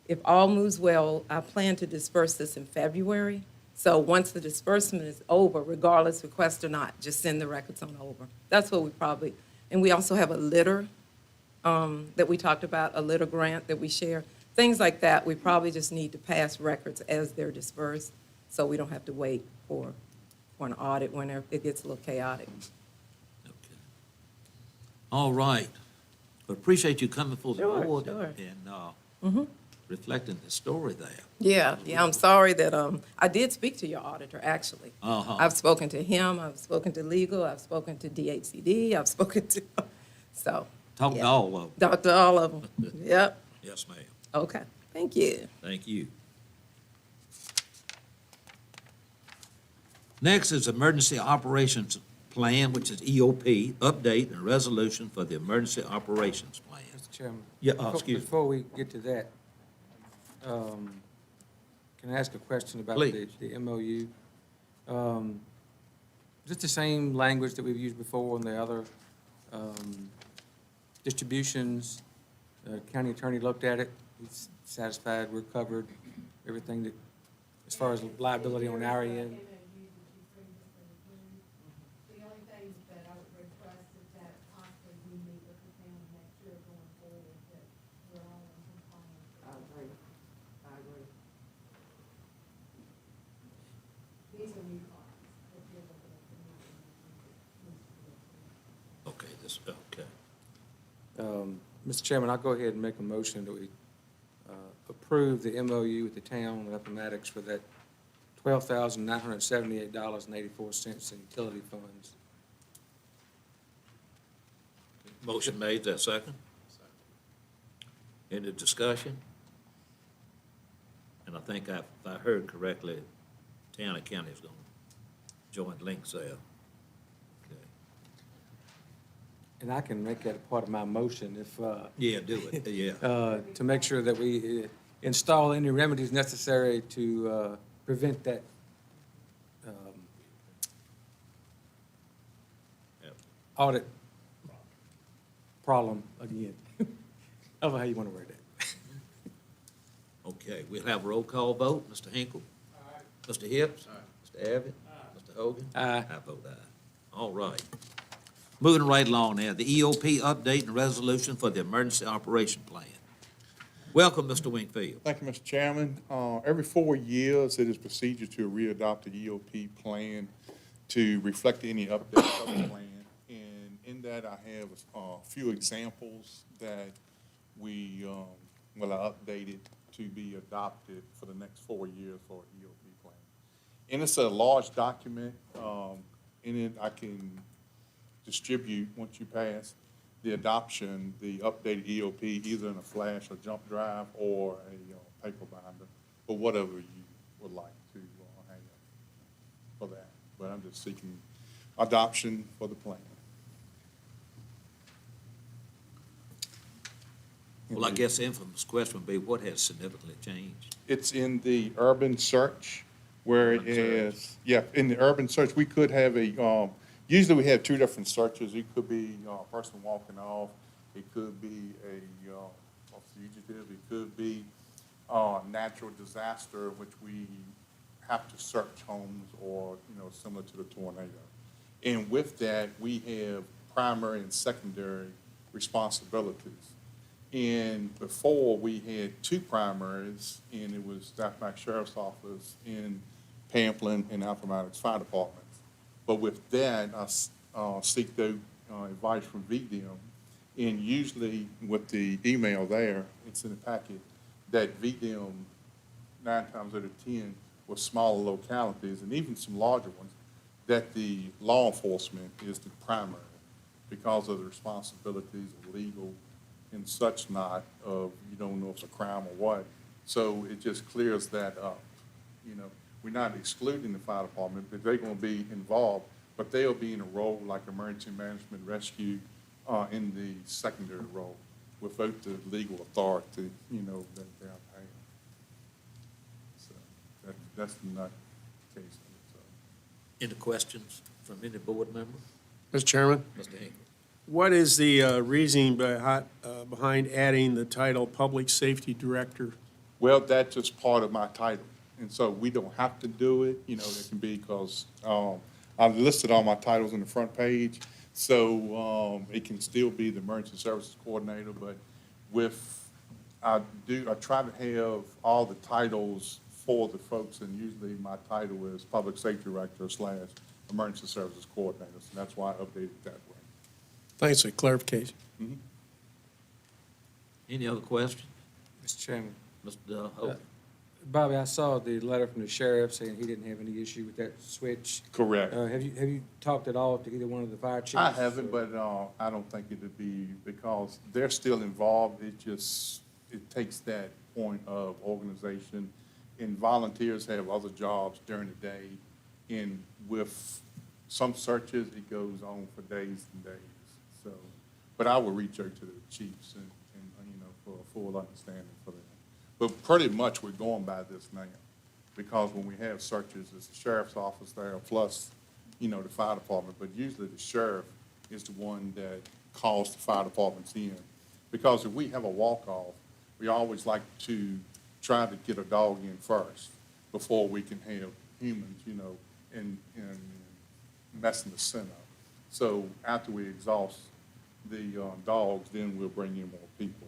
if all moves well, I plan to disperse this in February. So once the disbursement is over, regardless request or not, just send the records on over. That's what we probably, and we also have a litter that we talked about, a litter grant that we share. Things like that, we probably just need to pass records as they're dispersed, so we don't have to wait for an audit when it gets a little chaotic. Okay. All right. But appreciate you coming for the Sure, board sure. and reflecting the story there. Yeah, I'm sorry that, I did speak to your auditor, actually. Uh-huh. I've spoken to him, I've spoken to legal, I've spoken to DHCD, I've spoken to, so. Talked to yeah. all of them. Talked to all of them, yep, Yes, ma'am. okay, thank you. Thank you. Next is Emergency Operations Plan, which is EOP, update and resolution for the Emergency Operations Plan. Mr. Chairman. Yeah, before- excuse me. Before we get to that, can I ask a question about the Please. MOU? Is it the same language that we've used before in the other distributions? County attorney looked at it, he's satisfied, we're covered, everything that, as far as liability on our end. The only thing that I would request is that possibly we meet with the town to make sure going forward that we're all in compliance. I agree, I agree. These are new clients that you're looking at. Okay, okay. Mr. Chairman, I'll go ahead and make a motion that we approve the MOU with the town of Appomattox for that $12,978.84 in utility funds. Motion made, is that second? Any discussion? And I think if I heard correctly, town and county is going to join links there. Okay. And I can make that a part of my motion if, Yeah, do it, yeah. to make sure that we install any remedies necessary to prevent that Yep. audit problem again. I don't know how you want to word that. Okay, we'll have a roll call vote. Mr. Hinkle? Mr. Hips? Mr. Abbott? Mr. Hogan? Aye. I vote aye. All right. Moving right along now, the EOP update and resolution for the Emergency Operation Plan. Welcome, Mr. Wingfield. Thank you, Mr. Chairman. Every 4 years, it is procedure to readopt the EOP plan to reflect any updates of the plan. And in that, I have a few examples that we, I updated to be adopted for the next 4 years for EOP plan. And it's a large document. In it, I can distribute, once you pass the adoption, the updated EOP, either in a flash or jump drive or a paper binder, or whatever you would like to hang up for that. But I'm just seeking adoption for the plan. Well, I guess the infamous question would be, what has significantly changed? It's in the urban search where it Urban search. is, yeah, in the urban search, we could have a, usually we have 2 different searches. It could be a person walking off, it could be a fugitive, it could be natural disaster, which we have to search homes or, similar to the tornado. And with that, we have primary and secondary responsibilities. And before, we had 2 primaries, and it was Stafford Sheriff's Office in Pamplin and Appomattox Fire Departments. But with that, I seek the advice from VDM, and usually with the email there, it's in the packet, that VDM, 9 times out of 10, with smaller localities, and even some larger ones, that the law enforcement is the primary because of the responsibilities of legal and such not of, you don't know if it's a crime or what. So it just clears that up. We're not excluding the fire department, but they're going to be involved, but they'll be in a role like emergency management rescue in the secondary role without the legal authority, that they're paying. So that's not the case. So. Any questions from any board member? Mr. Chairman, Mr. Hinkle? what is the reasoning behind adding the title Public Safety Director Well, that's just part of my title, and so we don't have to do it, you know, it can be because, I've listed all my titles on the front page, so, it can still be the Emergency Services Coordinator, but I try to have all the titles for the folks, and usually my title is Public Safety Director / Emergency Services Coordinator, so that's why I updated it that way. Thanks for the clarification. Any other questions? Mr. Chairman. Mr. Hope? Bobby, I saw the letter from the sheriff saying he didn't have any issue with that switch. Correct. Have you talked at all to either one of the fire chiefs? I haven't, but I don't think it'd be, because they're still involved, it takes that point of organization. And volunteers have other jobs during the day, and with some searches, it goes on for days and days, so. But I will reach out to the chiefs and, you know, for a full understanding for that. But pretty much we're going by this now, because when we have searches, it's the sheriff's office there, plus, you know, the fire department, but usually the sheriff is the one that calls the fire departments in. Because if we have a walk-off, we always like to try to get a dog in first, before we can have humans, you know, and messing the scent up. So after we exhaust the dogs, then we'll bring in more people.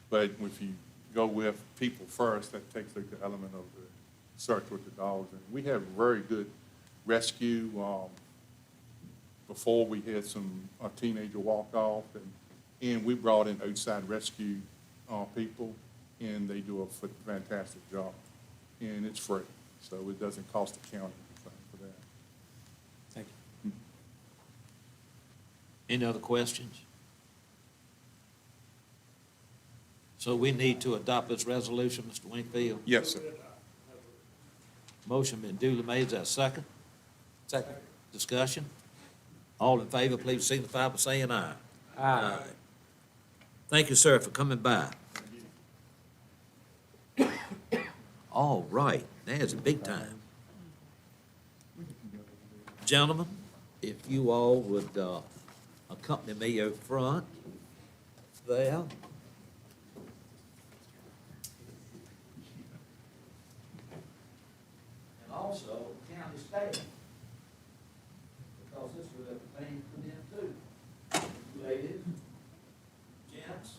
But if you go with people first, that takes like the element of the search with the dogs. And we have very good rescue. Before we had a teenager walk off, and we brought in outside rescue people, and they do a fantastic job. And it's free, so it doesn't cost the county anything for that. Thank you. Any other questions? So we need to adopt this resolution, Mr. Wingfield? Yes, sir. Motion been duly made, is that second? Second. Discussion? All in favor, please signify by saying aye. Aye. Thank you, sir, for coming by. All right, there's a big time. Gentlemen, if you all would accompany me out front there. And also county staff, because this will pertain to them too. Ladies, gents.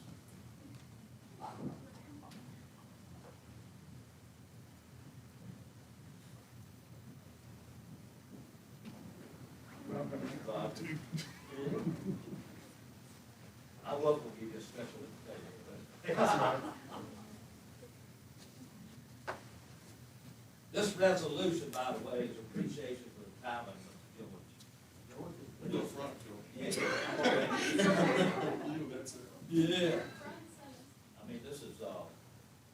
I was gonna give you a special invitation, but. This resolution, by the way, is appreciation for the time of Mr. George. George, front, yeah. I mean, this is,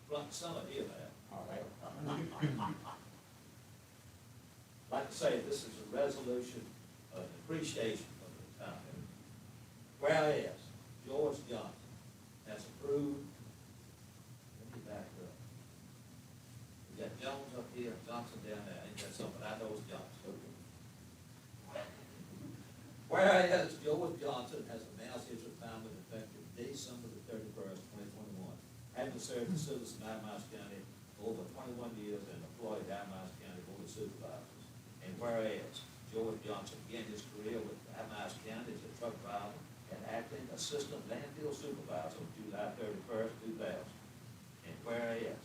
front and center here, man. All right. Like I say, this is a resolution of appreciation for the time. Whereas George Johnson has approved, let me back up. We got Jones up here, Johnson down there, ain't that something? I know it's Johnson. Whereas George Johnson has announced his retirement effective December the 31st, 2021, having served the citizens of Appomattox County for over 21 years and employed Appomattox County Board of Supervisors. And whereas George Johnson began his career with Appomattox County as a truck driver and acting assistant landfill supervisor on July 31st, 2000. And whereas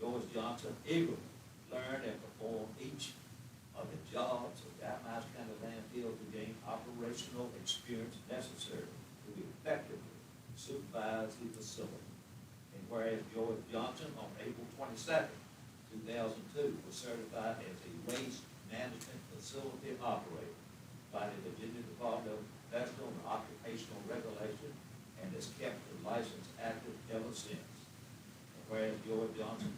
George Johnson eagerly learned and performed each of the jobs of the Appomattox County landfill to gain operational experience necessary to effectively supervise the facility. And whereas George Johnson on April 22nd, 2002 was certified as a waste management facility operator by the Virginia Department of Professional and Occupational Regulation and has kept the license active ever since. And whereas George Johnson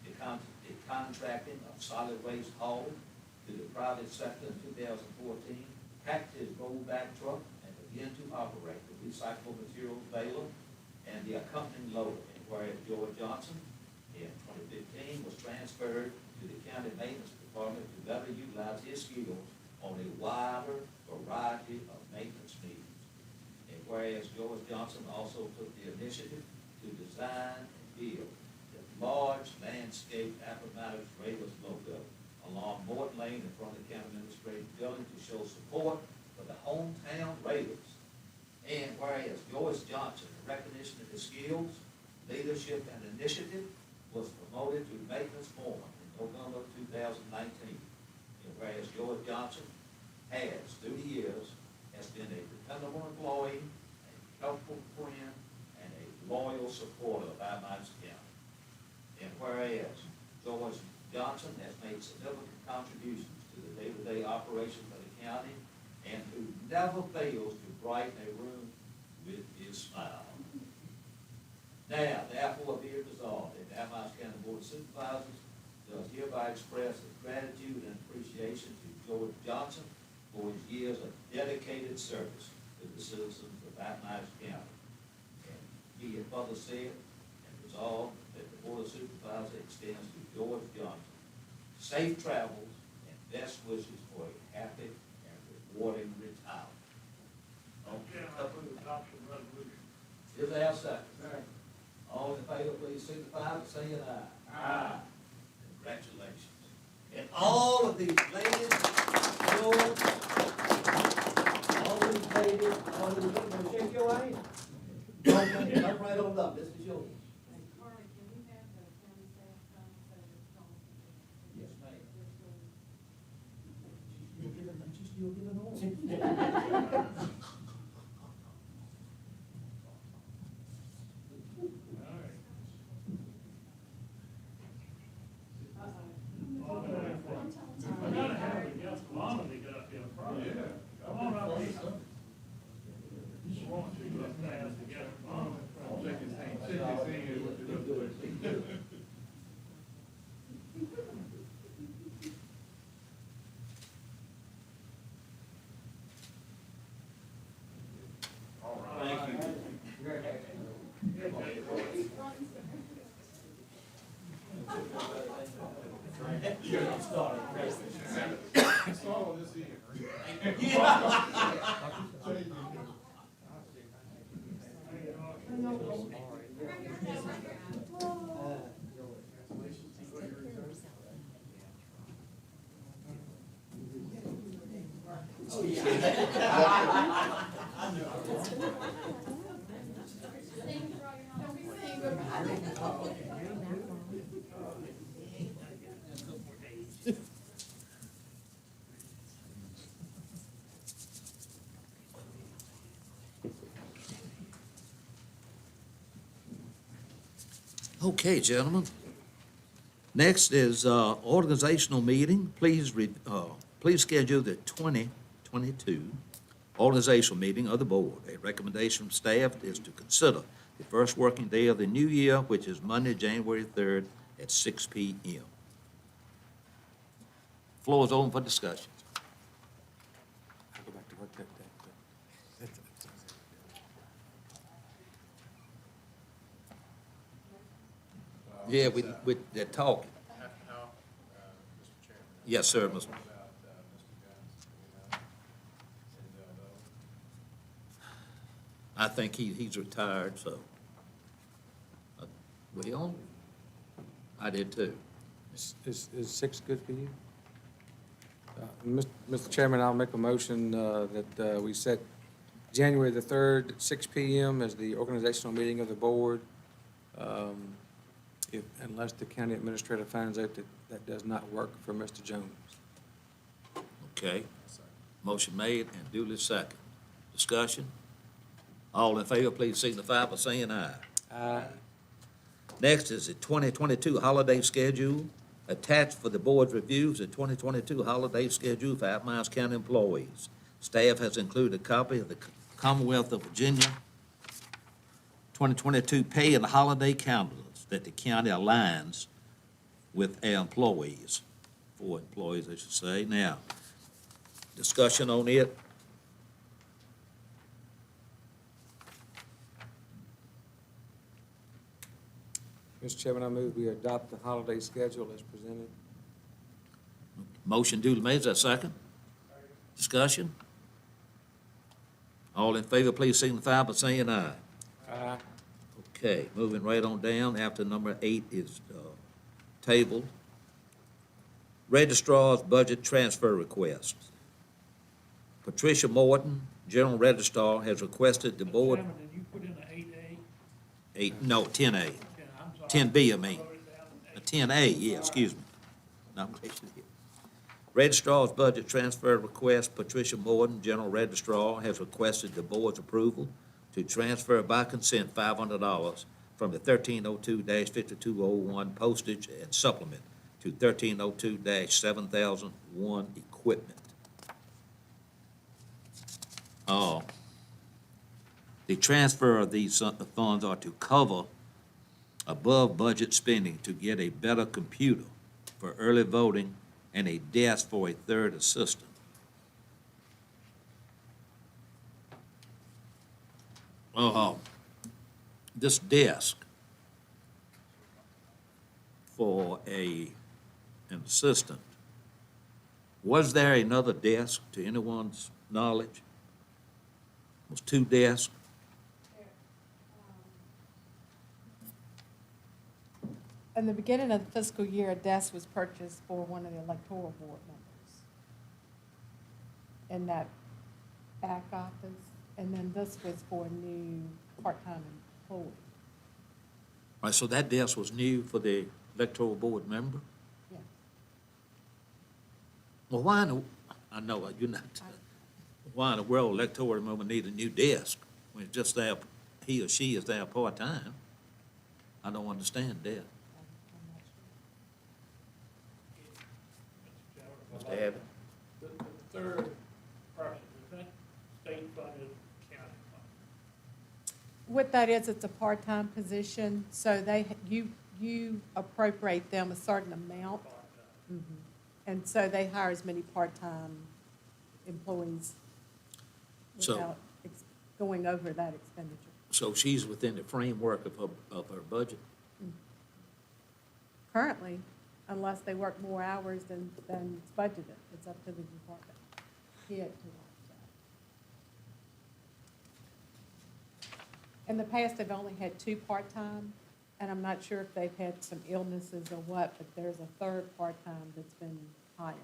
the contracting of solid waste hauling to the private sector in 2014, packed his rollback truck and began to operate the recyclable materials baler and the accompanying loader. And whereas George Johnson in 2015 was transferred to the county maintenance department to better utilize his skills on a wider variety of maintenance needs. And whereas George Johnson also took the initiative to design and build the large landscape Appomattox Raiders logo along Morton Lane in front of the county administrative building to show support for the hometown Raiders. And whereas Joyce Johnson, in recognition of his skills, leadership, and initiative, was promoted to maintenance foreman in November 2019. And whereas Joyce Johnson has, through the years, has been a dependable employee, a helpful friend, and a loyal supporter of Appomattox County. And whereas Joyce Johnson has made significant contributions to the day-to-day operations of the county and who never fails to brighten a room with his smile. Now, therefore, be it resolved that the Appomattox County Board of Supervisors does hereby express its gratitude and appreciation to George Johnson for his years of dedicated service to the citizens of Appomattox County. And be it further said and resolved that the Board of Supervisors extends to George Johnson safe travels and best wishes for a happy and rewarding retirement. Okay, I approve the adoption resolution. Is there a second? All in favor, please signify by saying aye. Aye. Congratulations. And all of these ladies, yours, all these ladies, all these people, shake your hand. Come right on up, this is yours. Yes, ma'am. You're giving on. I gotta have it, yes, Lana, they got up here first. Come on up here. Just want to go fast together. Shake his hand, shake his hand with the other way. Thank you. You're not starting. Start on this end. Okay, gentlemen. Next is organizational meeting. Please schedule the 2022 organizational meeting of the board. A recommendation from staff is to consider the first working day of the new year, which is Monday, January 3rd at 6 p.m. Floor is open for discussion. I'll go back to work that day. Yeah, they're talking. Mr. Chairman. Yes, sir, Mr. About Mr. Gunn's, I think he's retired, so. Well, I did too. Is 6 good for you? Mr. Chairman, I'll make a motion that we set January the 3rd, at 6 p.m. as the organizational meeting of the board. Unless the county administrator finds out that that does not work for Mr. Jones. Okay. Motion made and duly second. Discussion? All in favor, please signify by saying aye. Next is the 2022 holiday schedule. Attached for the board's reviews, the 2022 holiday schedule for Appomattox County employees. Staff has included a copy of the Commonwealth of Virginia 2022 pay and holiday calendars that the county aligns with our employees, for employees, I should say. Now, discussion on it. Mr. Chairman, I move we adopt the holiday schedule as presented. Motion duly made, is that second? Discussion? All in favor, please signify by saying aye. Aye. Okay, moving right on down, after number 8 is tabled. Registrar's budget transfer request. Patricia Morton, General Registrar, has requested the board, Chairman, did you put in the 8A? 10A, I'm sorry. 10B, I mean. Wrote it down as 10A, yeah, excuse me. No, I'm glad you did. Registrar's budget transfer request, Patricia Morton, General Registrar, has requested the board's approval to transfer by consent $500 from the 1302-5201 postage and supplement to 1302-7001 equipment. The transfer of these funds are to cover above budget spending to get a better computer for early voting and a desk for a third assistant. This desk for an assistant, was there another desk to anyone's knowledge? Was 2 desks? In the beginning of the fiscal year, a desk was purchased for one of the electoral board members in that back office, and then this was for a new part-time employee. All right, so that desk was new for the electoral board member? Yeah. Well, why in the, I know you're not, why in the world electoral member need a new desk when it's just there, he or she is there part-time? I don't understand that. Mr. Abbott? The third person, is that state funded, county funded? What that is, it's a part-time position, so you appropriate them a certain amount. Mhm. And so they hire as many part-time employees So- without going over that expenditure. So she's within the framework of her budget? Currently, unless they work more hours than it's budgeted, it's up to the department head to offset. In the past, they've only had 2 part-time, and I'm not sure if they've had some illnesses or what, but there's a third part-time that's been hired.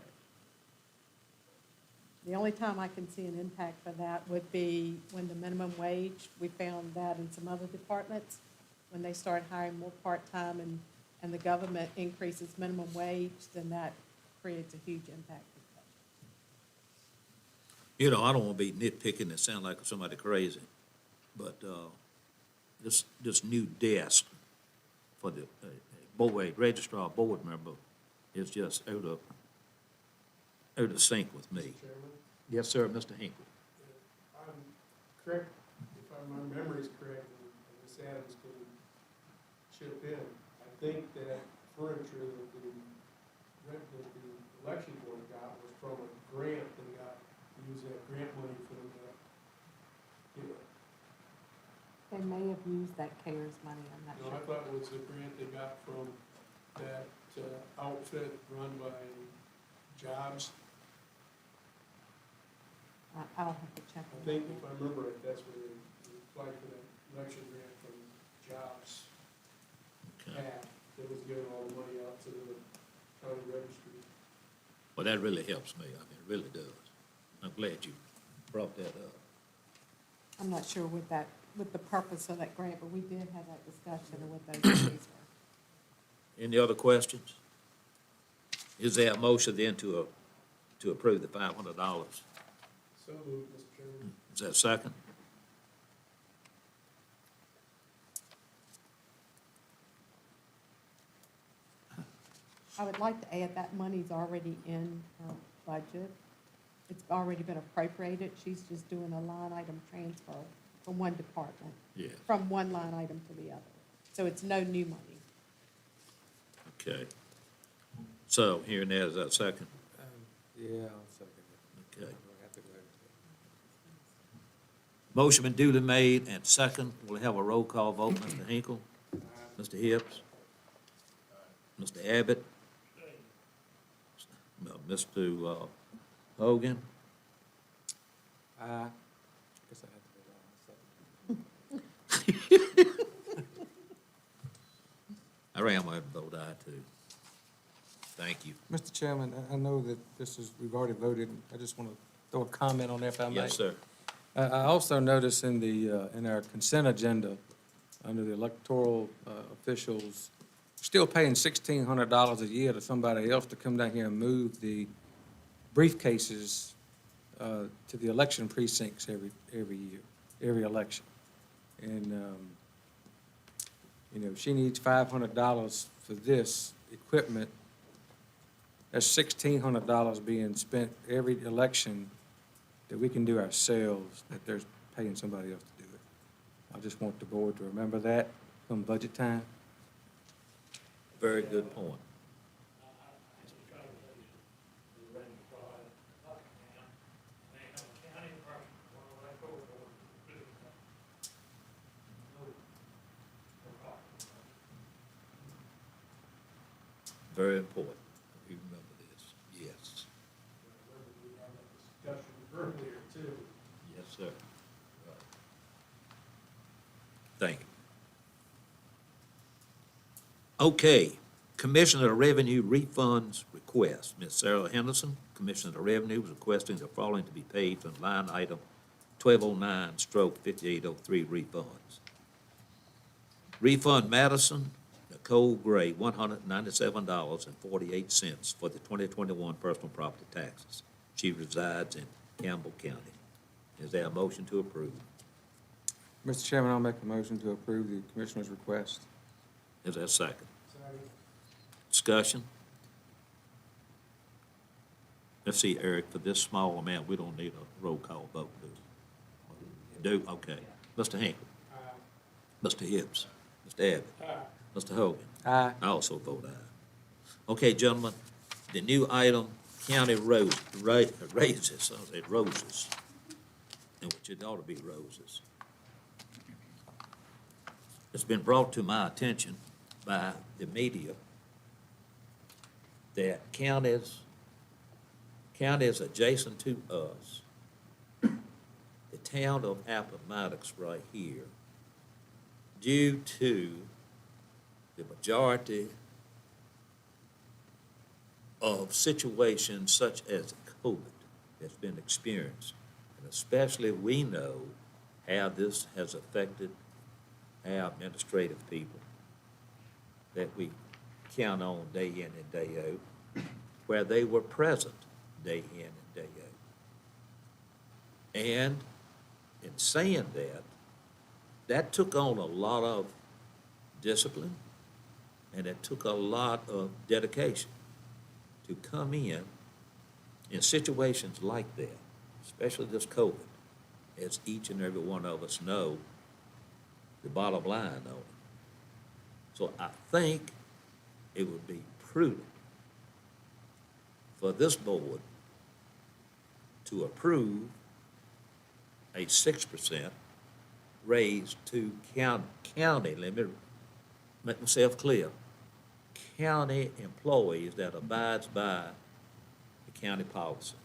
The only time I can see an impact for that would be when the minimum wage, we found that in some other departments, when they start hiring more part-time and the government increases minimum wage, then that creates a huge impact. You know, I don't want to be nitpicking and sound like somebody crazy, but this new desk for the board, registrar board member is just out of sync with me. Mr. Chairman, Yes, sir, Mr. Hinkle. I'm correct, if my memory is correct, and Ms. Adams can chip in, I think that furniture that the election board got was from a grant they got, use that grant money for the, They may have used that CARES money, I'm not no, I sure. thought it was a grant they got from that outfit run by Jobs. I'll have to check I on think, that. if I remember it, that's where they applied for that election grant from Jobs. Okay. That was giving all the money out to the county registry. Well, that really helps me. I mean, it really does. I'm glad you brought that up. I'm not sure what the purpose of that grant, but we did have that discussion of what those fees were. Any other questions? Is there a motion then to approve the $500? So moved, Mr. Chairman. Is that a second? I would like to add that money's already in her budget. It's already been appropriated. She's just doing a line item transfer from one department, Yeah, from one line item to the other. So it's no new money. okay. So, hearing that, is that a second? Yeah, I'll second it. Okay. We'll have to go. Motion been duly made and second. We'll have a roll call vote. Mr. Hinkle? Mr. Hips? Mr. Abbott? No, Mr. Hogan? I guess I have to go. Larry, I'm going to vote aye too. Thank you. Mr. Chairman, I know that this is, we've already voted. I just want to throw a comment on there if I may. Yes, sir. I also noticed in the, in our consent agenda, under the electoral officials, still paying $1,600 a year to somebody else to come down here and move the briefcases to the election precincts every year, every election. And, you know, she needs $500 for this equipment. That's $1,600 being spent every election that we can do ourselves, that they're paying somebody else to do it. I just want the board to remember that come budget time. Very good point. Very important. You remember this. Yes. Discussion earlier, too. Yes, sir. Right. Thank you. Okay, Commissioner of Revenue refunds request. Ms. Sarah Henderson, Commissioner of Revenue, was requesting the following to be paid from line item 1209/5803 refunds. Refund Madison Nicole Gray, $197.48 for the 2021 personal property taxes. She resides in Campbell County. Is there a motion to approve? Mr. Chairman, I'll make a motion to approve the commissioner's request. Is there a second? Discussion? Let's see, Eric, for this small amount, we don't need a roll call vote, do we? Do? Okay. Mr. Hinkle? Mr. Hibbs? Mr. Abbott? Mr. Hogan? Aye. I also vote aye. Okay, gentlemen, the new item, county raises, I said roses, and which it ought to be roses. It's been brought to my attention by the media that counties adjacent to us, the town of Appomattox right here, due to the majority of situations such as COVID that's been experienced, and especially we know how this has affected our administrative people that we count on day in and day out, where they were present day in and day out. And in saying that, that took on a lot of discipline, and it took a lot of dedication to come in situations like that, especially this COVID, as each and every one of us know the bottom line on it. So I think it would be prudent for this board to approve a 6% raise to county, let me make myself clear, county employees that abides by the county policy.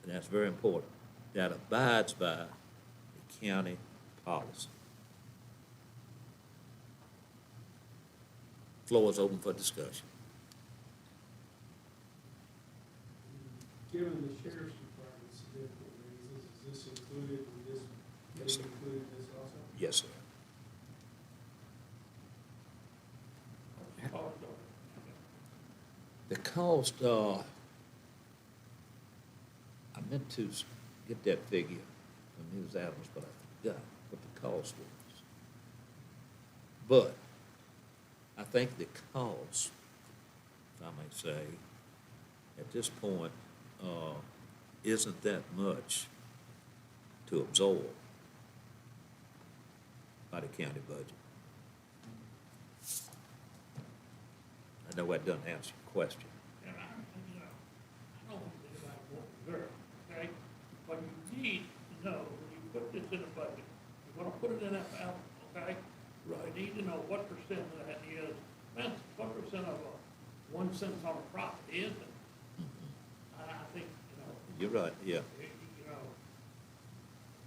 And that's very important, that abides by the county policy. Floor is open for discussion. Given the sheriff's department's significant raises, is this included in this, Yes, sir. included in this also? Yes, sir. The cost, I meant to get that figure from Ms. Adams, but I forgot what the cost was. But I think the cost, if I may say, at this point, isn't that much to absorb by the county budget. I know that doesn't answer your question. And I don't want to think about what reserve, okay? But you need to know, when you put this in a budget, you're gonna put it in that balance, okay? Right. You need to know what percent of that is, man, what percent of a 1 cent on a profit is it? And I think, You're right, yeah.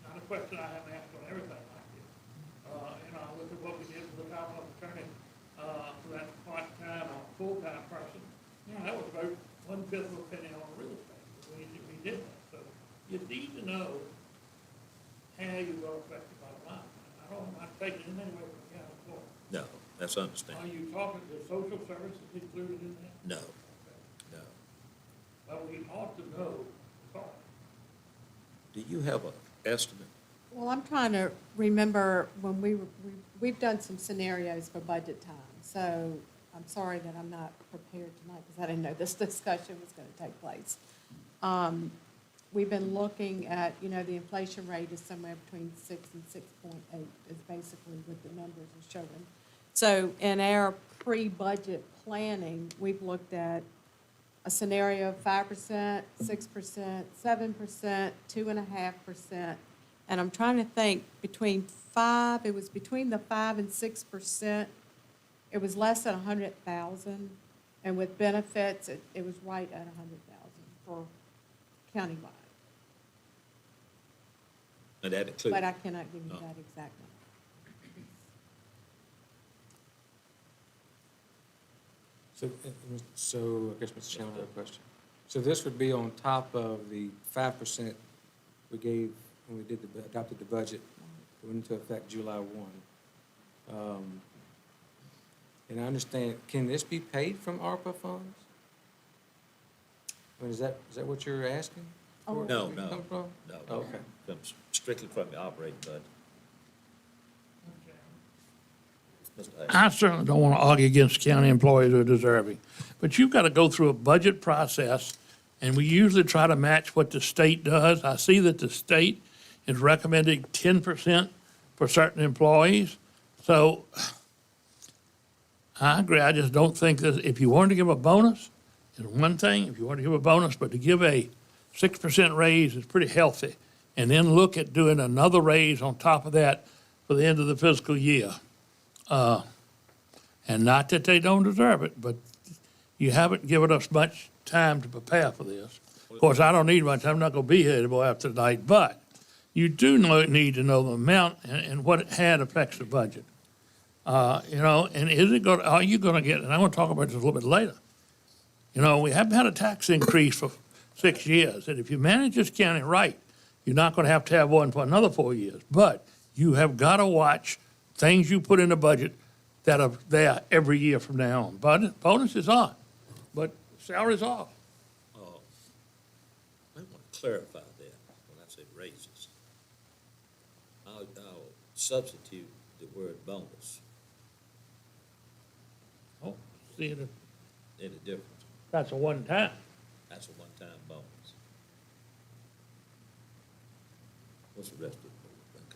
Not a question I haven't asked on everything like this. I look at what we did with the Commonwealth Attorney, 1/5 of a penny on real estate. We did that, so you need to know how you will affect the bottom line. I don't want to take anything away from the county employee. No, that's Are understandable. you talking to social services included in that? No, no. Well, we ought to know the cost. Do you have an estimate? Well, I'm trying to remember when we've done some scenarios for budget time, so I'm sorry that I'm not prepared tonight because I didn't know this discussion was going to take place. We've been looking at, the inflation rate is somewhere between 6 and 6.8 is basically what the numbers are showing. So in our pre-budget planning, we've looked at a scenario of 5%, 6%, 7%, 2.5%. And I'm trying to think it was between the 5 and 6%. It was less than 100,000. And with benefits, it was right at 100,000 for countywide. And that includes? But I cannot give you No. that exact number. So I guess, Mr. Chairman, I have a question. So this would be on top of the 5% we gave when we adopted the budget, that went into effect July 1. And I understand, can this be paid from ARPA funds? I mean, is that what you're asking? Oh. Where No, it no, come from? no. Okay. Comes strictly from the operating budget. Mr. Hayes? I certainly don't want to argue against county employees who are deserving, but you've got to go through a budget process, and we usually try to match what the state does. I see that the state is recommending 10% for certain employees, so I agree. I just don't think that if you wanted to give a bonus, is one thing, if you want to give a bonus, but to give a 6% raise is pretty healthy, and then look at doing another raise on top of that for the end of the fiscal year. And not that they don't deserve it, but you haven't given us much time to prepare for this. Of course, I don't need much. I'm not going to be here after tonight, but you do need to know the amount and what it had affects the budget. And are you going to get, and I want to talk about this a little bit later. We haven't had a tax increase for 6 years, and if you manage this county right, you're not going to have one for another 4 years. But you have got to watch things you put in the budget that are there every year from now on. Bonus is on, but salary's off. I want to clarify that when I say raises. I'll substitute the word bonus. Oh, see, Any difference? that's a one-time. That's a one-time bonus. What's the rest of the board think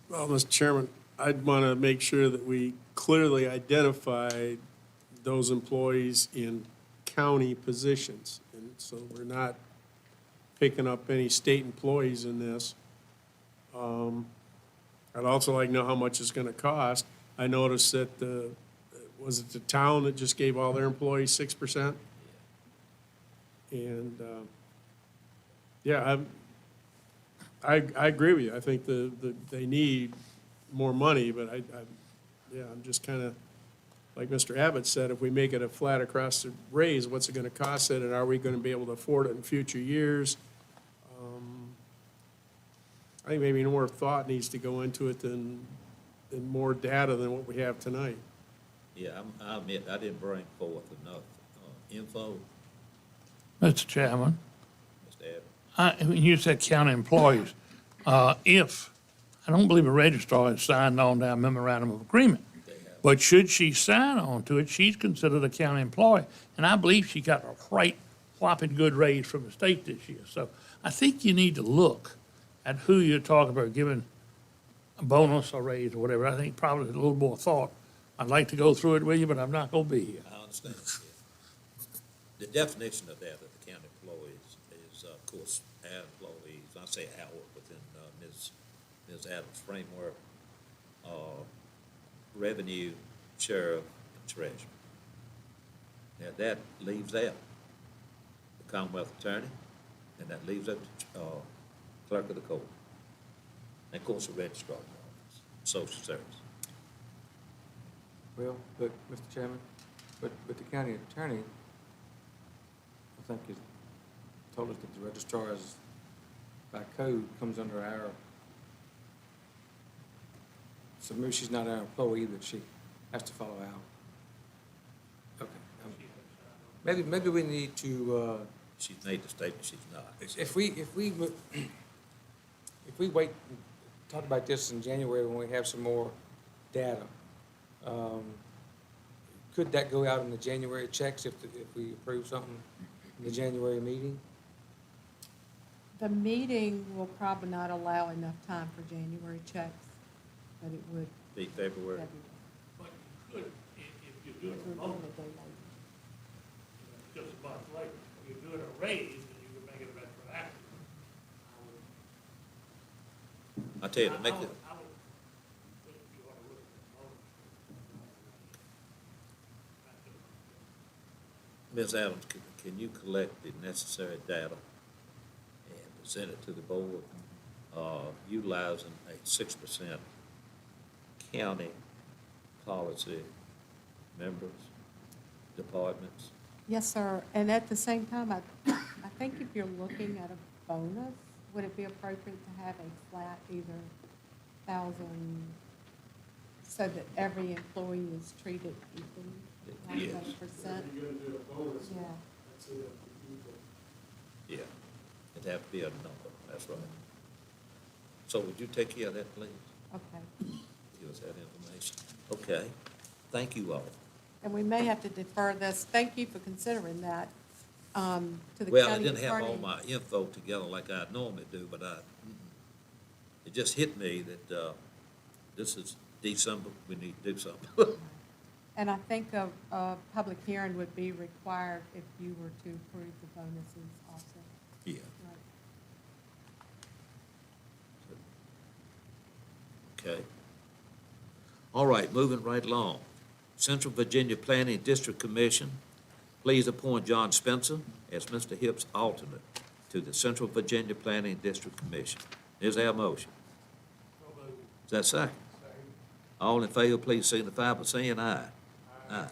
about Well, this? Mr. Chairman, I'd want to make sure that we clearly identify those employees in county positions. And so we're not picking up any state employees in this. I'd also like to know how much it's going to cost. I noticed that was it the town that just gave all their employees 6%? And, yeah, I agree with you. I think they need more money, but I'm just kind of, like Mr. Abbott said, if we make it a flat across the raise, what's it going to cost it, and are we going to be able to afford it in future years? I think maybe more thought needs to go into it than more data than what we have tonight. Yeah, I admit, I didn't bring forth enough info, Mr. Chairman, Mr. Adams. when you said county employees, I don't believe a registrar has signed on to our memorandum of agreement. But should she sign on to it, she's considered a county employee. And I believe she got a right whopping good raise from the state this year. So I think you need to look at who you're talking about giving a bonus or raise or whatever. I think probably a little more thought. I'd like to go through it with you, but I'm not going to be here. I understand, yeah. The definition of that, of the county employees, is, of course, our employees, I say our, within Ms. Adams' framework, revenue, sheriff, and treasurer. Now, that leaves out the Commonwealth Attorney, and that leaves out the clerk of the court, and of course, the registrar's office, social service. Well, look, Mr. Chairman, But the county attorney, I think, has told us that the registrar is, by code, comes under our, so maybe she's not our employee, but she has to follow our. Okay. Maybe we need to, She's made the statement she's not. if we wait, and talk about this in January when we have some more data, could that go out in the January checks if we approve something in the January meeting? The meeting will probably not allow enough time for January checks, but it would Be February. February. But you could, if you do it If we're remote, doing it a day later. just a month later, if you do it a raise, then you can make it retroactive. I tell you, to make I it, would think you ought to look at the moment. Ms. Adams, can you collect the necessary data and present it to the board, utilizing a 6% county policy members, departments? Yes, sir. And at the same time, I think if you're looking at a bonus, would it be appropriate to have a flat either 1,000, so that every employee is treated equally? Like Yes. 1%? Yeah. Yeah, it'd have to be a number, that's right. So would you take care of that, please? Okay. Give us that information. Okay, thank you all. And we may have to defer this. Thank you for considering that, to the Well, I county didn't have all attorney. my info together like I normally do, but it just hit me that, this is December, we need to do something. And I think a public hearing would be required if you were to approve the bonuses also. Yeah, Right. okay. All right, moving right along. Central Virginia Planning District Commission, please appoint John Spencer as Mr. Hipp's alternate to the Central Virginia Planning District Commission. Is there a motion? Is that second? All in favor, please signify by saying aye. Aye.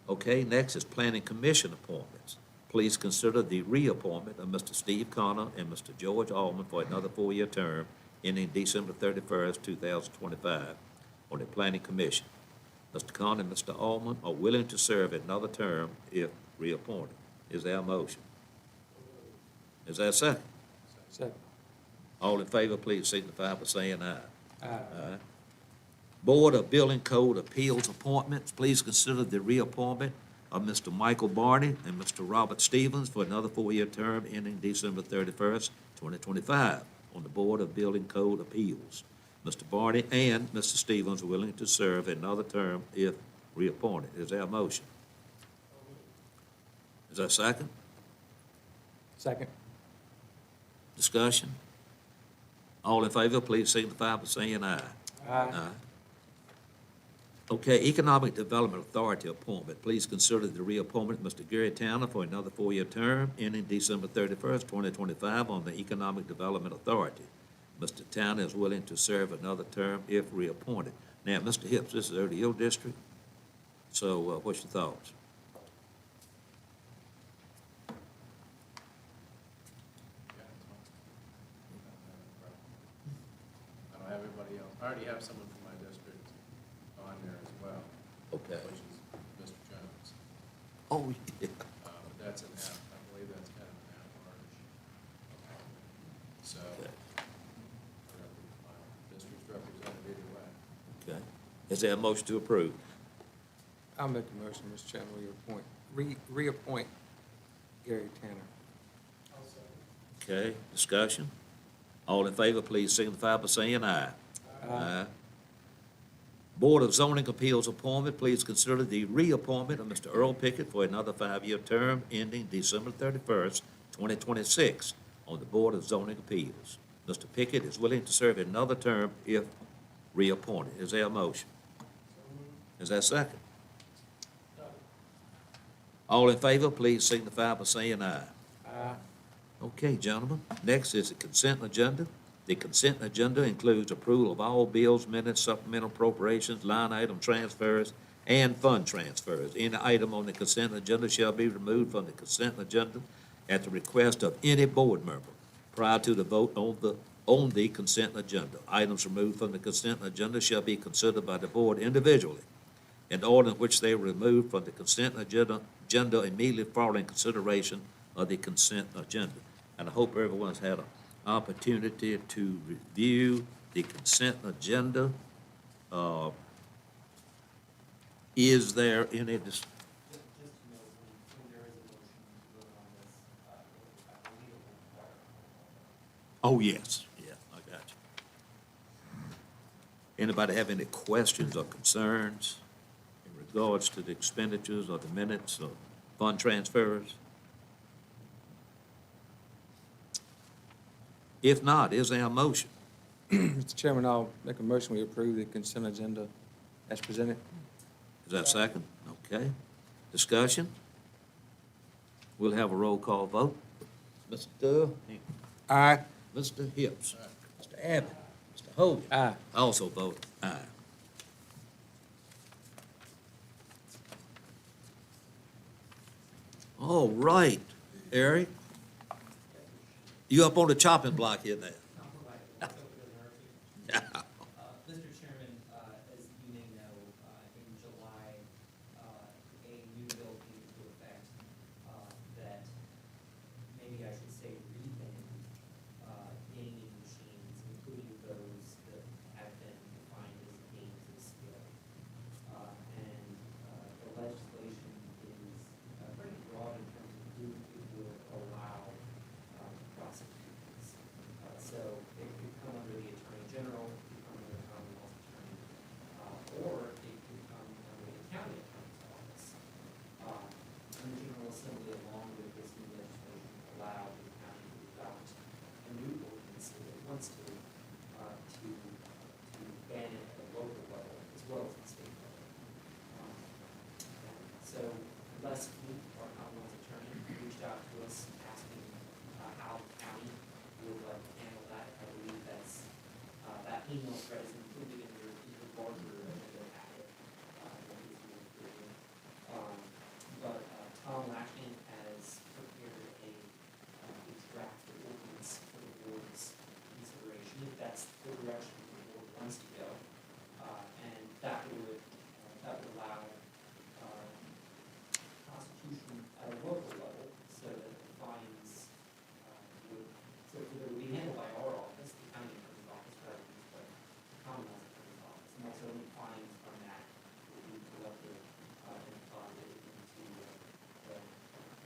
Okay, next is Planning Commission appointments. Please consider the reappointment of Mr. Steve Connor and Mr. George Allman for another 4-year term ending December 31st, 2025 on the Planning Commission. Mr. Connor and Mr. Allman are willing to serve another term if reappointed. Is there a motion? Is there a second? Second. All in favor, please signify by saying aye. Aye. Aye. Board of Building Code Appeals appointments, please consider the reappointment of Mr. Michael Barney and Mr. Robert Stevens for another 4-year term ending December 31st, 2025 on the Board of Building Code Appeals. Mr. Barney and Mr. Stevens are willing to serve another term if reappointed. Is there a motion? Is there a second? Second. Discussion? All in favor, please signify by saying aye. Aye. Okay, Economic Development Authority appointment. Please consider the reappointment of Mr. Gary Towner for another 4-year term ending December 31st, 2025 on the Economic Development Authority. Mr. Towner is willing to serve another term if reappointed. Now, Mr. Hips, this is over to your district, so what's your thoughts? I don't have anybody else. I already have someone from my district on there as well, Okay. which is Mr. Jones. Oh, yeah. But that's an at, I believe that's kind of an at-large. So, Okay. my district's represented either way. Okay. Is there a motion to approve? I'll make a motion, Mr. Chairman, reappoint Gary Tanner. Okay, discussion? All in favor, please signify by saying aye. Aye. Board of Zoning Appeals appointment, please consider the reappointment of Mr. Earl Pickett for another 5-year term ending December 31st, 2026 on the Board of Zoning Appeals. Mr. Pickett is willing to serve another term if reappointed. Is there a motion? Is there a second? All in favor, please signify by saying aye. Aye. Okay, gentlemen, next is the consent agenda. The consent agenda includes approval of all bills, minutes, supplemental appropriations, line item transfers, and fund transfers. Any item on the consent agenda shall be removed from the consent agenda at the request of any board member prior to the vote on the consent agenda. Items removed from the consent agenda shall be considered by the board individually in the order in which they were removed from the consent agenda immediately following consideration of the consent agenda. And I hope everyone's had an opportunity to review the consent agenda. Is there any Just to know, when there is a motion to vote on this, I believe it will require. Oh, yes, yeah, I got you. Anybody have any questions or concerns in regards to the expenditures or the minutes or fund transfers? If not, is there a motion? Mr. Chairman, I'll make a motion, we approve the consent agenda as presented. Is that second? Okay. Discussion? We'll have a roll call vote. Mr. Aye. Mr. Hips. Mr. Abbott. Mr. Hogan. Aye. I also vote aye. All right, Eric. You up on the chopping block here now? Mr. Chairman, as you may know, in July, a new bill came into effect that maybe I should say rebanned gaming machines, including those that have been defined as games of skill. And the legislation is pretty broad in terms of who it would allow to prosecute these. So it could come under the Attorney General, it could come under the Commonwealth Attorney, or it could come under the County Attorney's Office. And the General Assembly, along with this new legislation, allowed the county to adopt a new ordinance if it wants to ban it at the local level as well as the state level. So Les Fleet, our Commonwealth Attorney, reached out to us asking how the county would like to handle that. I believe that's, that email thread is included in your larger agenda packet. But Tom Lashing has prepared a draft ordinance for the board's consideration, if that's the direction the board wants to go. And that would allow prosecution at a local level, so that the fines so that it would be handled by our office, the county attorney's office, rather than the Commonwealth attorney's office. And also any fines from that would be collected and deposited into the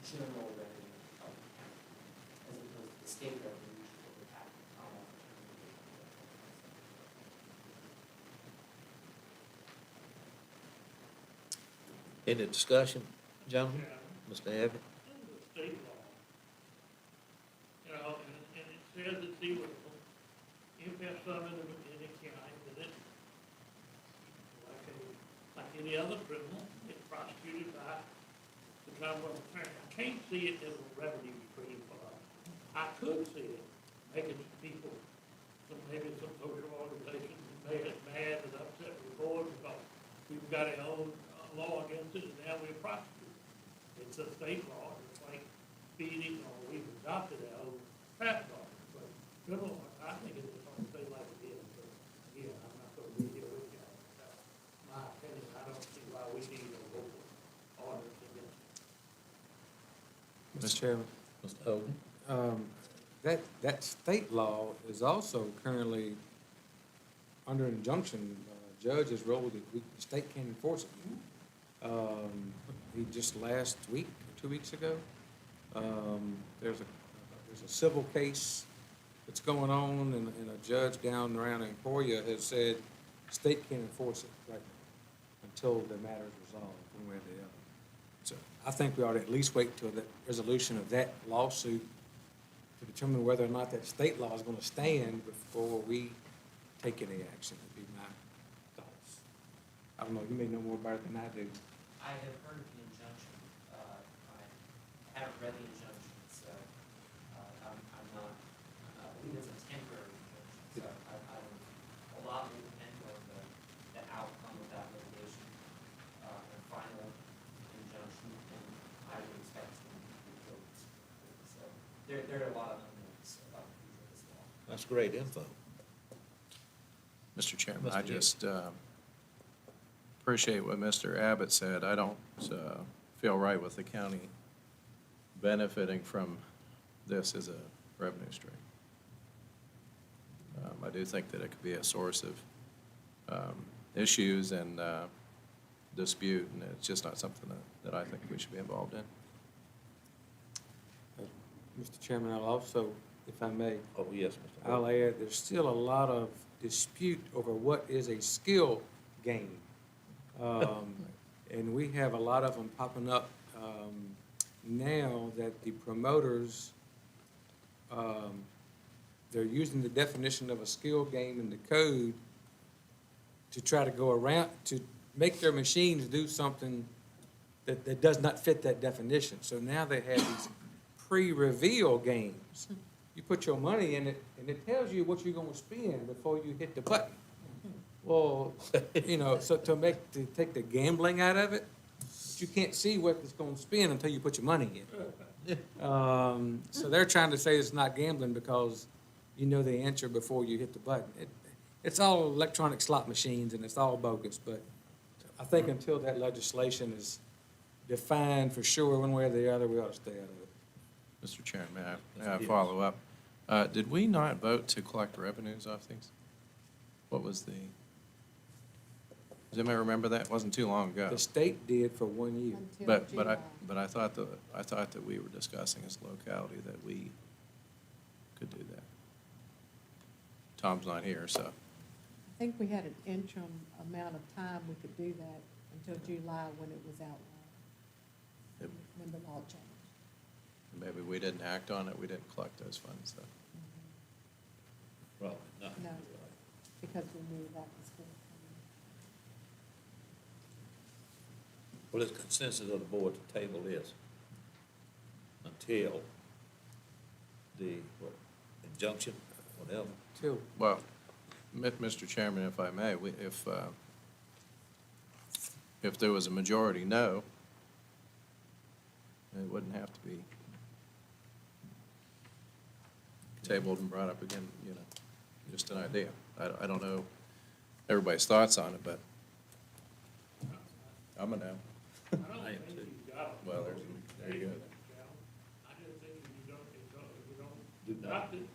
general revenue of the county, as opposed to the state revenue, which is what would happen to the Commonwealth attorney. Any discussion, gentlemen? Mr. Abbott? Under the state law, you know, and it says it's illegal, if there's some in the county that it, like any other criminal, it's prosecuted by the Commonwealth Attorney. I can't see it as a revenue stream for us. I could see it making people, maybe some social organizations, made it mad and upset with the board because we've got our own law against it, and now we're prosecuting. It's a state law, it's like speeding, or we've adopted our own traffic law. But criminal, I think it's going to stay like it is. But again, I'm not going to be here with you. My opinion, I don't see why we need a local ordinance against it. Mr. Chairman, Mr. Hogan? that state law is also currently under injunction. Judge has ruled that the state can't enforce it. He just last week, 2 weeks ago, there's a civil case that's going on, and a judge down around in Emporia has said state can't enforce it right now until the matter is resolved one way or the other. So I think we ought to at least wait till the resolution of that lawsuit to determine whether or not that state law is going to stand before we take any action, would be my thoughts. I don't know, you may know more about it than I do. I have heard of the injunction, I haven't read the injunction, so, I'm not, I believe it's a temporary injunction, so a lot will depend on the outcome of that litigation. there are a lot of unknowns about the future of this law. That's great info. Mr. Chairman, Mr. I Hughes. just appreciate what Mr. Abbott said. I don't feel right with the county benefiting from this as a revenue stream. I do think that it could be a source of issues and dispute, and it's just not something that I think we should be involved in. Mr. Chairman, I'll also, if I may, Oh, yes, Mr. I'll Hall. add, there's still a lot of dispute over what is a skill game. And we have a lot of them popping up now that the promoters, they're using the definition of a skill game in the code to try to go around, to make their machines do something that does not fit that definition. So now they have these pre-reveal games. You put your money in it, and it tells you what you're gonna spend before you hit the button. Well, you know, so to take the gambling out of it, you can't see what it's gonna spend until you put your money in. So they're trying to say it's not gambling because you know the answer before you hit the button. It's all electronic slot machines, and it's all bogus, but I think until that legislation is defined for sure, one way or the other, we ought to stay out of it. Mr. Chairman, may I follow up? Did we not vote to collect revenues off these? What was the, does anybody remember that? It wasn't too long ago. The state did for 1 year. Until But July. I thought that we were discussing as a locality that we could do that. Tom's not here, so. I think we had an interim amount of time we could do that until July when it was outlawed, Yep. when the law changed. Maybe we didn't act on it, we didn't collect those funds, so. Probably not. No, because we knew that was forthcoming. Well, it's consensus of the board to table this until the injunction, whatever. Till, Well, Mr. Chairman, if I may, if there was a majority no, it wouldn't have to be tabled and brought up again, you know, just an idea. I don't know everybody's thoughts on it, but I'm a no. I don't I am think too. you got it. Well, there you go. I just think if you don't, Do not. not that it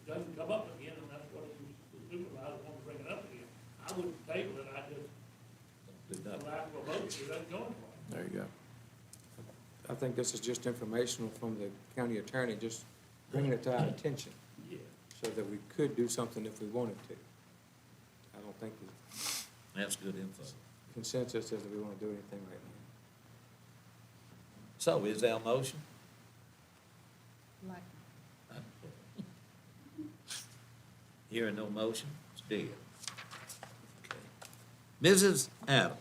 doesn't come up again, and that's what the supervisor wants to bring it up again. I wouldn't table it, I just, Did not. allow for a vote, it doesn't go anywhere. There you go. I think this is just informational from the county attorney, just bringing it to our attention, Yeah. so that we could do something if we wanted to. I don't think the That's good info. consensus is that we want to do anything right now. So is there a motion? Like, Hearing no motion, it's dead. Okay. Mrs. Adams,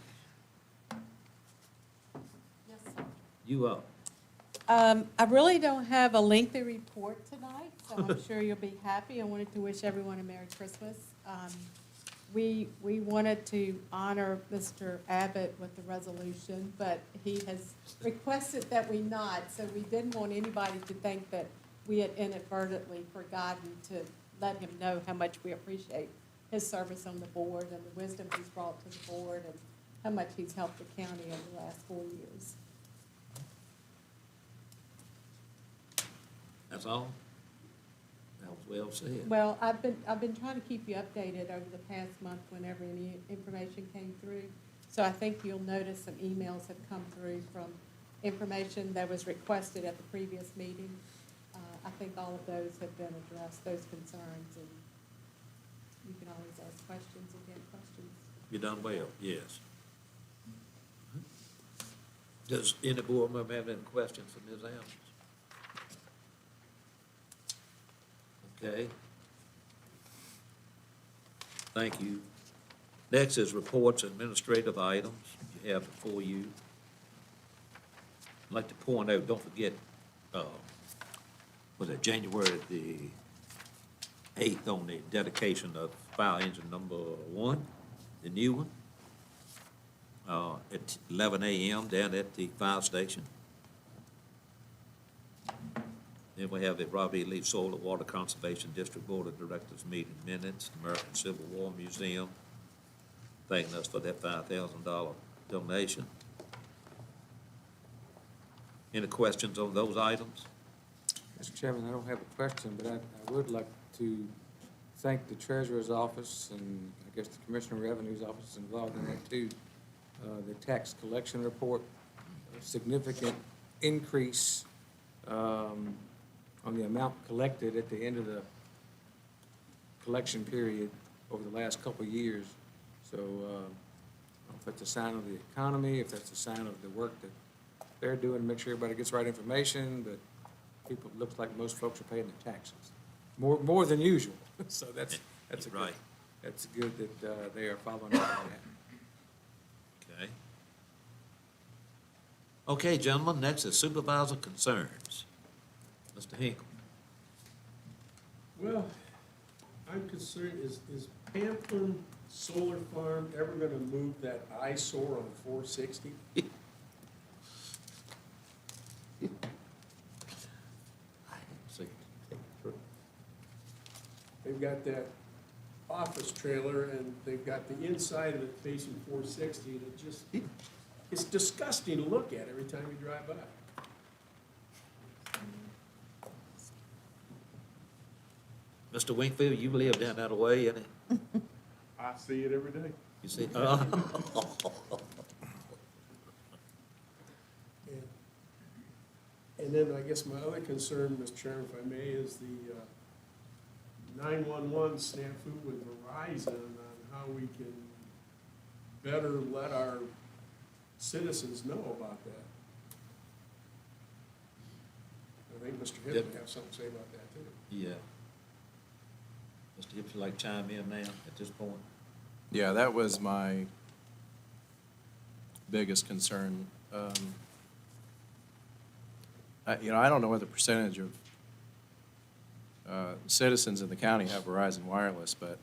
yes, sir. you up. I really don't have a lengthy report tonight, so I'm sure you'll be happy. I wanted to wish everyone a Merry Christmas. We wanted to honor Mr. Abbott with the resolution, but he has requested that we not, so we didn't want anybody to think that we had inadvertently forgotten to let him know how much we appreciate his service on the board and the wisdom he's brought to the board and how much he's helped the county over the last 4 years. That's all? That was well said. Well, I've been trying to keep you updated over the past month whenever any information came through. So I think you'll notice some emails have come through from information that was requested at the previous meeting. I think all of those have been addressed, those concerns, and you can always ask questions if you have questions. You done well, yes. Does any board member have any questions for Ms. Adams? Okay. Thank you. Next is reports and administrative items you have before you. I'd like to point out, don't forget, was it January the 8th on the dedication of fire engine number 1, the new one, at 11 a.m. down at the fire station. Then we have the Robbie E. Lee Soil and Water Conservation District Board of Directors meeting minutes, American Civil War Museum, thanking us for that $5,000 donation. Any questions on those items? Mr. Chairman, I don't have a question, but I would like to thank the Treasurer's Office and I guess the Commissioner of Revenue's Office involved in that too. The tax collection report, a significant increase on the amount collected at the end of the collection period over the last couple of years. So I don't know if that's a sign of the economy, if that's a sign of the work that they're doing to make sure everybody gets the right information, but people, it looks like most folks are paying their taxes, more than usual. So that's a good, Right. that's good that they are following up on that. Okay. Okay, gentlemen, next is supervisor concerns. Mr. Hinkle. Well, I'm concerned, is Pamplin Solar Farm ever gonna move that eyesore on 460? See. They've got that office trailer and they've got the inside of it facing 460 and it just, it's disgusting to look at every time you drive by. Mr. Wingfield, you live down that way, ain't it? I see it every day. You see? And then I guess my other concern, Mr. Chairman, if I may, is the 911 snafu with Verizon on how we can better let our citizens know about that. I think Mr. Hill would have something to say about that, too. Yeah. Mr. Hips, you like chime in now at this point? Yeah, that was my biggest concern. I don't know what the percentage of citizens in the county have Verizon Wireless, but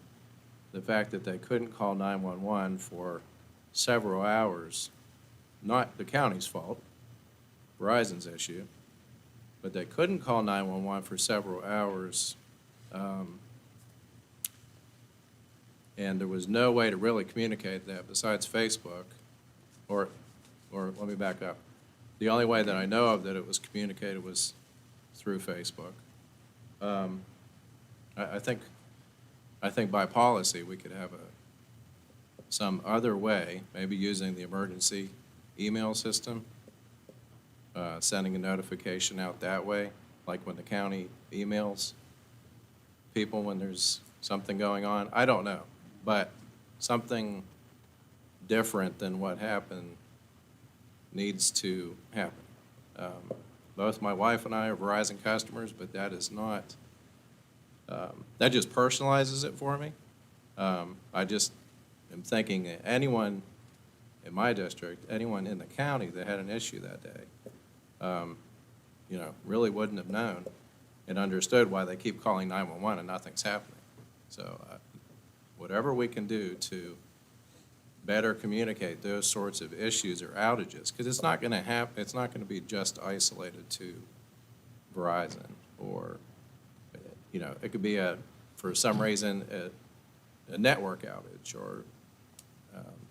the fact that they couldn't call 911 for several hours, not the county's fault, Verizon's issue, but they couldn't call 911 for several hours, and there was no way to really communicate that besides Facebook, or let me back up. The only way that I know of that it was communicated was through Facebook. I think by policy, we could have some other way, maybe using the emergency email system, sending a notification out that way, like when the county emails people when there's something going on. I don't know, but something different than what happened needs to happen. Both my wife and I are Verizon customers, but that is not, that just personalizes it for me. I just am thinking that anyone in my district, anyone in the county that had an issue that day, really wouldn't have known and understood why they keep calling 911 and nothing's happening. So whatever we can do to better communicate those sorts of issues or outages, because it's not going to happen, it's not going to be just isolated to Verizon, or, it could be for some reason, a network outage or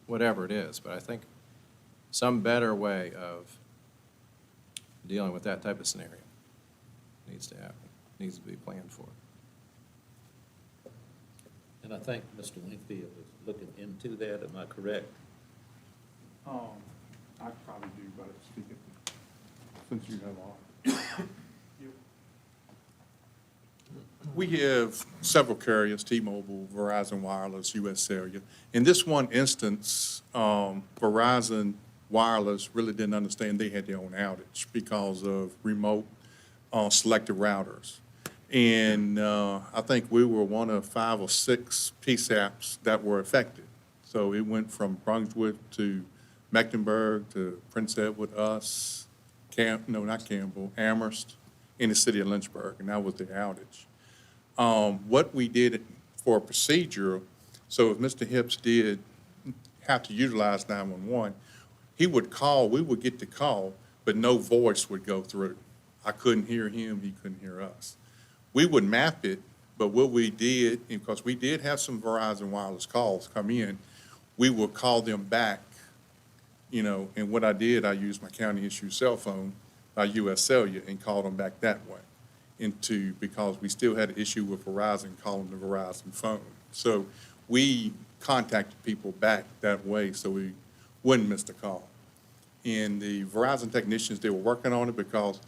whatever it is. But I think some better way of dealing with that type of scenario needs to happen, needs to be planned for. And I think Mr. Wingfield is looking into that, am I correct? I probably do, but speaking, since you have all. We have several carriers, T-Mobile, Verizon Wireless, US Cellular. In this one instance, Verizon Wireless really didn't understand they had their own outage because of remote selected routers. And I think we were one of 5 or 6 PSAPs that were affected. So it went from Brunswick to Mecklenburg to Prince Edward, us, Amherst, in the city of Lynchburg, and that was the outage. What we did for a procedure, so if Mr. Hips did have to utilize 911, he would call, we would get the call, but no voice would go through. I couldn't hear him, he couldn't hear us. We would map it, but what we did, because we did have some Verizon wireless calls come in, we would call them back, you know, and what I did, I used my county issued cell phone by US Cellular and called them back that way because we still had an issue with Verizon calling the Verizon phone. So we contacted people back that way so we wouldn't miss the call. And the Verizon technicians, they were working on it because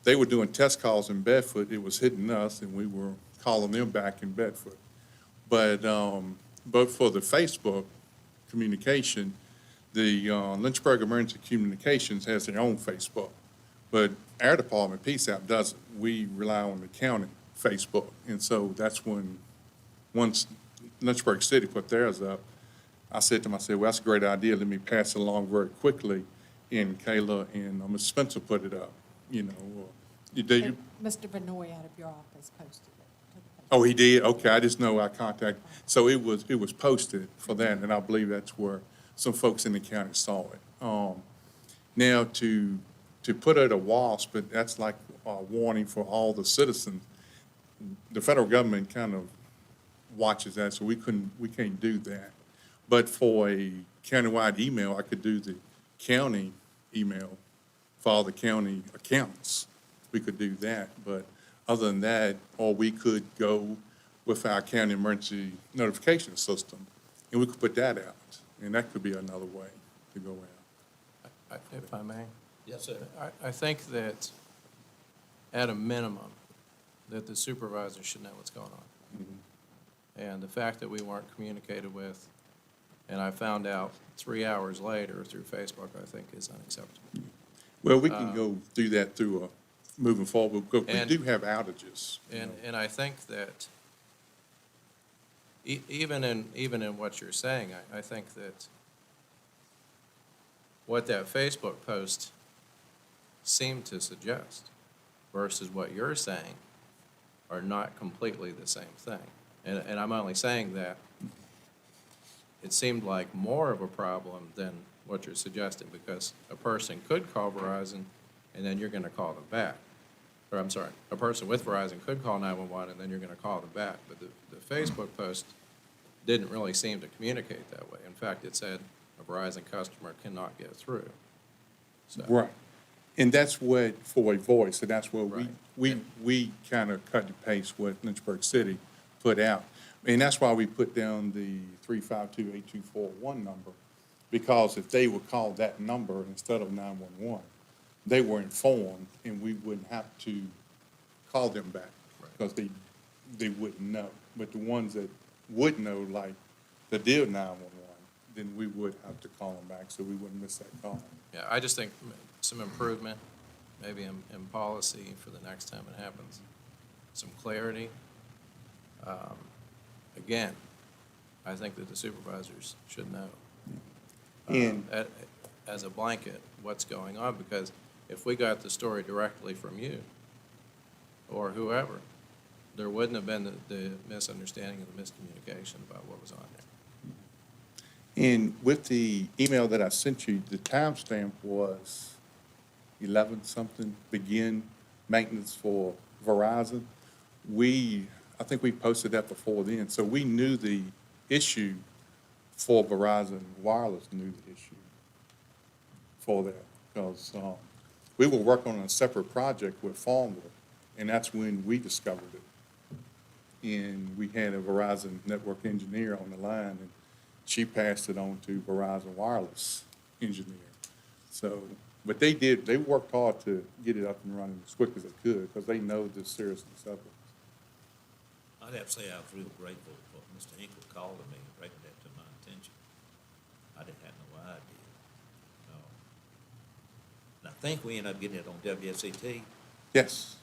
they were doing test calls in Bedford. It was hitting us, and we were calling them back in Bedford. But for the Facebook communication, the Lynchburg Emergency Communications has their own Facebook. But our department, PSAP, doesn't. We rely on the county Facebook. And so that's when, once Lynchburg City put theirs up, I said to myself, well, that's a great idea. Let me pass it along very quickly. And Kayla and Ms. Spencer put it up, you know. And Mr. Benoit out of your office posted it. Oh, he did? Okay, I just know I contacted. So it was posted for that, and I believe that's where some folks in the county saw it. Now, to put out a WASP, but that's like a warning for all the citizens. The federal government kind of watches that, so we can't do that. But for a countywide email, I could do the county email for all the county accounts. We could do that, but other than that, or we could go with our county emergency notification system, and we could put that out, and that could be another way to go out. If I may, Yes, sir. I think that at a minimum, that the supervisor should know what's going on. And the fact that we weren't communicated with, and I found out 3 hours later through Facebook, I think is unacceptable. Well, we can go do that through moving forward, because we And- do have outages. And I think that even in what you're saying, I think that what that Facebook post seemed to suggest versus what you're saying are not completely the same thing. And I'm only saying that it seemed like more of a problem than what you're suggesting, because a person could call Verizon and then you're gonna call them back. Or I'm sorry, a person with Verizon could call 911 and then you're gonna call them back. But the Facebook post didn't really seem to communicate that way. In fact, it said a Verizon customer cannot get through. So, Right. And that's what, for a voice, and that's what Right. we kind of cut and paste what Lynchburg City put out. And that's why we put down the 352-8241 number, because if they would call that number instead of 911, they were informed, and we wouldn't have to call them back, because they wouldn't know. But the ones that would know, like the deal 911, then we would have to call them back, so we wouldn't miss that call. yeah, I just think some improvement, maybe in policy for the next time it happens, some clarity. Again, I think that the supervisors should know. And- As a blanket, what's going on, because if we got the story directly from you or whoever, there wouldn't have been the misunderstanding and the miscommunication about what was on there. And with the email that I sent you, the timestamp was 11-something, begin maintenance for Verizon. I think we posted that before then, so we knew the issue for Verizon Wireless, knew the issue for that, because we were working on a separate project with Farmwood, and that's when we discovered it. And we had a Verizon network engineer on the line, and she passed it on to Verizon Wireless engineer. So, but they worked hard to get it up and running as quick as they could, because they know the seriousness of it. I'd have to say I was real grateful for Mr. Hinkle calling me and bringing that to my attention. I didn't have no idea. And I think we ended up getting it on WSET. Yes.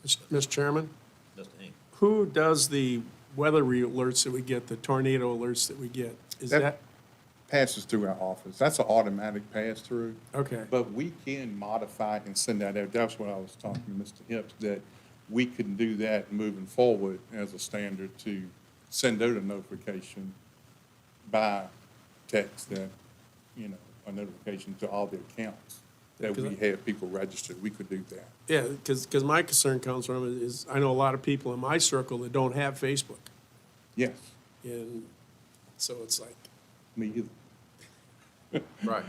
Mr. Chairman, Mr. Hinkle. who does the weather alerts that we get, the tornado alerts that we get? Is that, Passes through our office. That's an automatic pass-through. okay, But we can modify and send that out. That's what I was talking to Mr. Hips, that we can do that moving forward as a standard to send out a notification by text that, you know, a notification to all the accounts. that we had people registered, we could do that. Yeah, because my concern comes from is, I know a lot of people in my circle that don't have Facebook. Yes, And so it's like, me either. Right.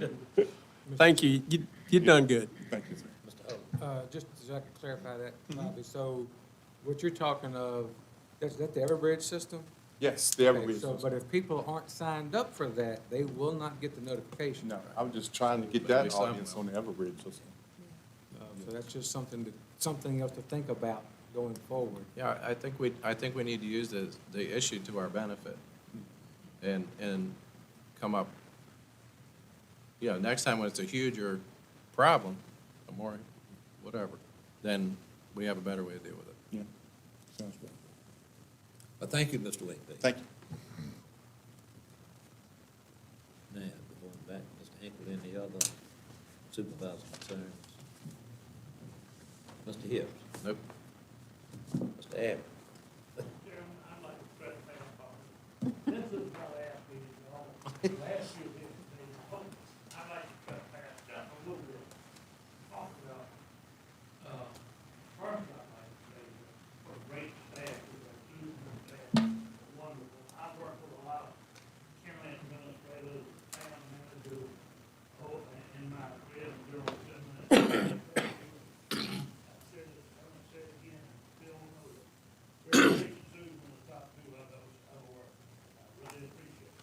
thank you, you done good. Thank you, sir. Mr. Hope. Just so I can clarify that, Bobby, so what you're talking of, that's the Everbridge system? Yes, the Okay, Everbridge so, system. but if people aren't signed up for that, they will not get the notification. No, I was just trying to get Maybe that some audience will. on the Everbridge system. So that's just something else to think about going forward. Yeah, I think we need to use the issue to our benefit and come up, next time when it's a huger problem, or more, whatever, then we have a better way to deal with it. Yeah, sounds good. Well, thank you, Mr. Wingate. Thank you. Now, going back, Mr. Hinkle, any other supervisor concerns? Mr. Hibbs? Nope. Mr. Abbott? Chairman, I'd like to try to make a comment. This is my last meeting, last year, I'd like to cut past just a little bit, talk about, first I'd like to say, what great staff, we have seasoned staff, wonderful. I've worked with a lot of county administrators, town managers, in my career, and general assembly. I've said it, I'm gonna say it again, Bill knows it. Very soon when the top two of those other work. I really appreciate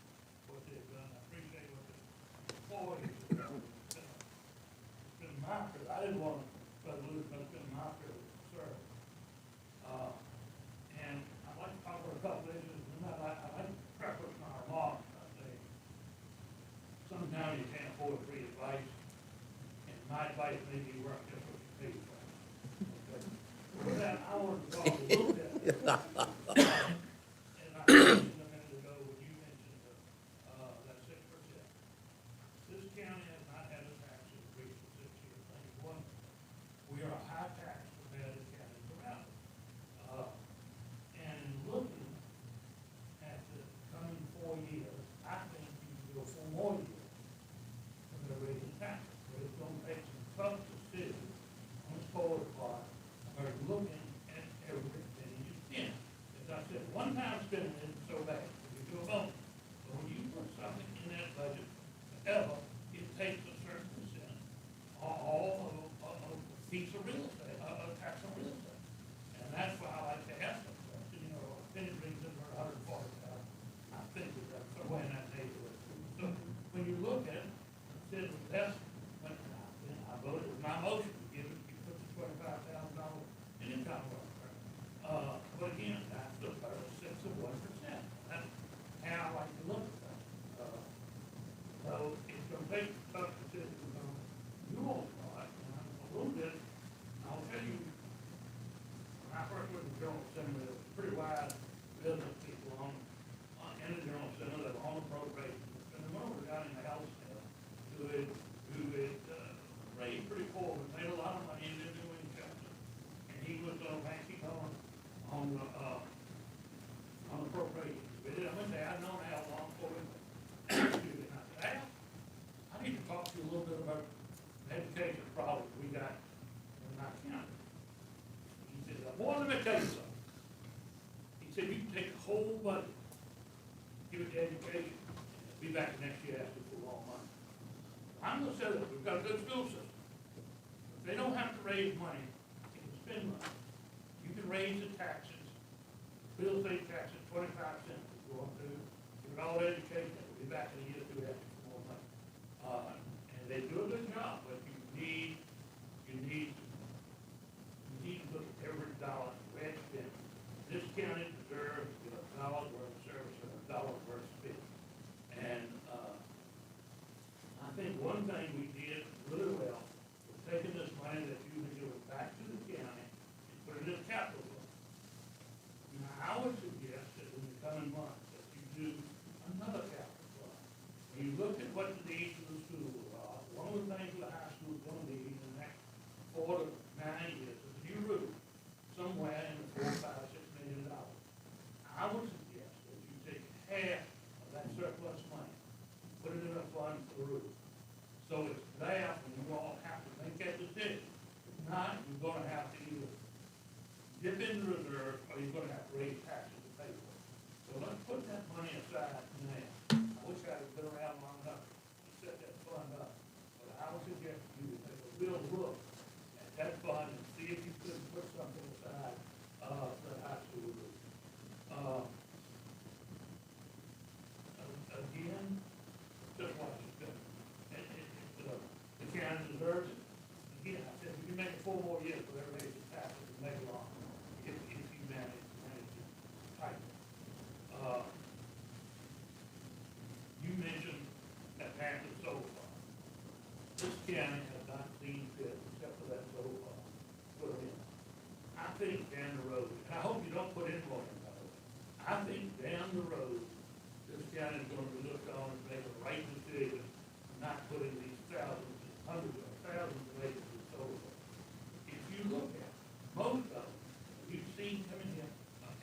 what they've done. I appreciate what the employees have done. It's been my privilege. I didn't want to lose, but it's been my privilege to serve. And I'd like to talk about a couple of issues, and I'd like to preface my remarks by saying, sometimes you can't afford free advice, and my advice may be worth just what you pay for. Okay? With that, I want to talk a little bit. And I mentioned a minute ago when you mentioned that 6%. This county has not had a tax increase for 6 years. One, we are a high tax compared to counties around us. And in looking at the coming 4 years, I think you can go 4 more years with the raising taxes. But it's going to take some tough decisions on the forward part. We're looking at every penny you spend. As I said, one-time spending isn't so bad, if you do a bonus. But when you put something in that budget forever, it takes a certain percent all of a piece of real estate, a tax on real estate. And that's why I like to ask them, a penny brings in for $140,000. I think that's somewhere in that neighborhood. So when you look at it, instead of investment, I voted with my motion, to give it, you put the $25,000 in income welfare. But again, that's the first 6 of 1%. That's how I like to look at that. So it's gonna take tough decisions on you all part, and I'm a little bit, I'll tell you, when I first went to General Assembly, there was pretty wide business people in the General Assembly that were on appropriations. And the one we got in the House now, who had raised pretty poor, but made a lot of money in the New England. And he was ranking on appropriations. But I went there, I'd known Al long before we went. And I said, Al, I need to talk to you a little bit about the education problems we got in our county. He said, boy, let me tell you something. He said, you can take the whole budget, give it to education, and be back next year asking for more money. I'm gonna say that, we've got a good school system. If they don't have to raise money, they can spend money. You can raise the taxes, real estate taxes, 25 cents, if you want to, give it all to education, we'll be back in a year or two asking for more money. And they do a good job, but you need to look at every dollar where it's spent. This county deserves to get $1 worth of service and $1 worth of spend. And, I think one thing we did really well was taking this money that you would give it back to the county and put it in a capital fund. Now, I would suggest that in the coming months, that you do another capital fund. When you look at what the needs of the schools are, one of the things dip into reserve, or you're gonna have to raise taxes to pay for it. So let's put that money aside now. I wish I'd have been around long enough to set that fund up. But I would suggest you take a real look at that fund and see if you could put something aside, for the high school roof. Again, just watch it, the county deserves it. Again, I said, you can make it 4 more years for their raise of taxes and make it longer, if you manage it tightly. You mentioned that half is so far. This county has not seen fit, except for that so far, put it in. I think down the road, and I hope you don't put in more than that. I think down the road, this county is gonna be looked on and make the right decision, not putting these thousands, hundreds of thousands of acres of solar. If you look at most of them, you've seen coming here,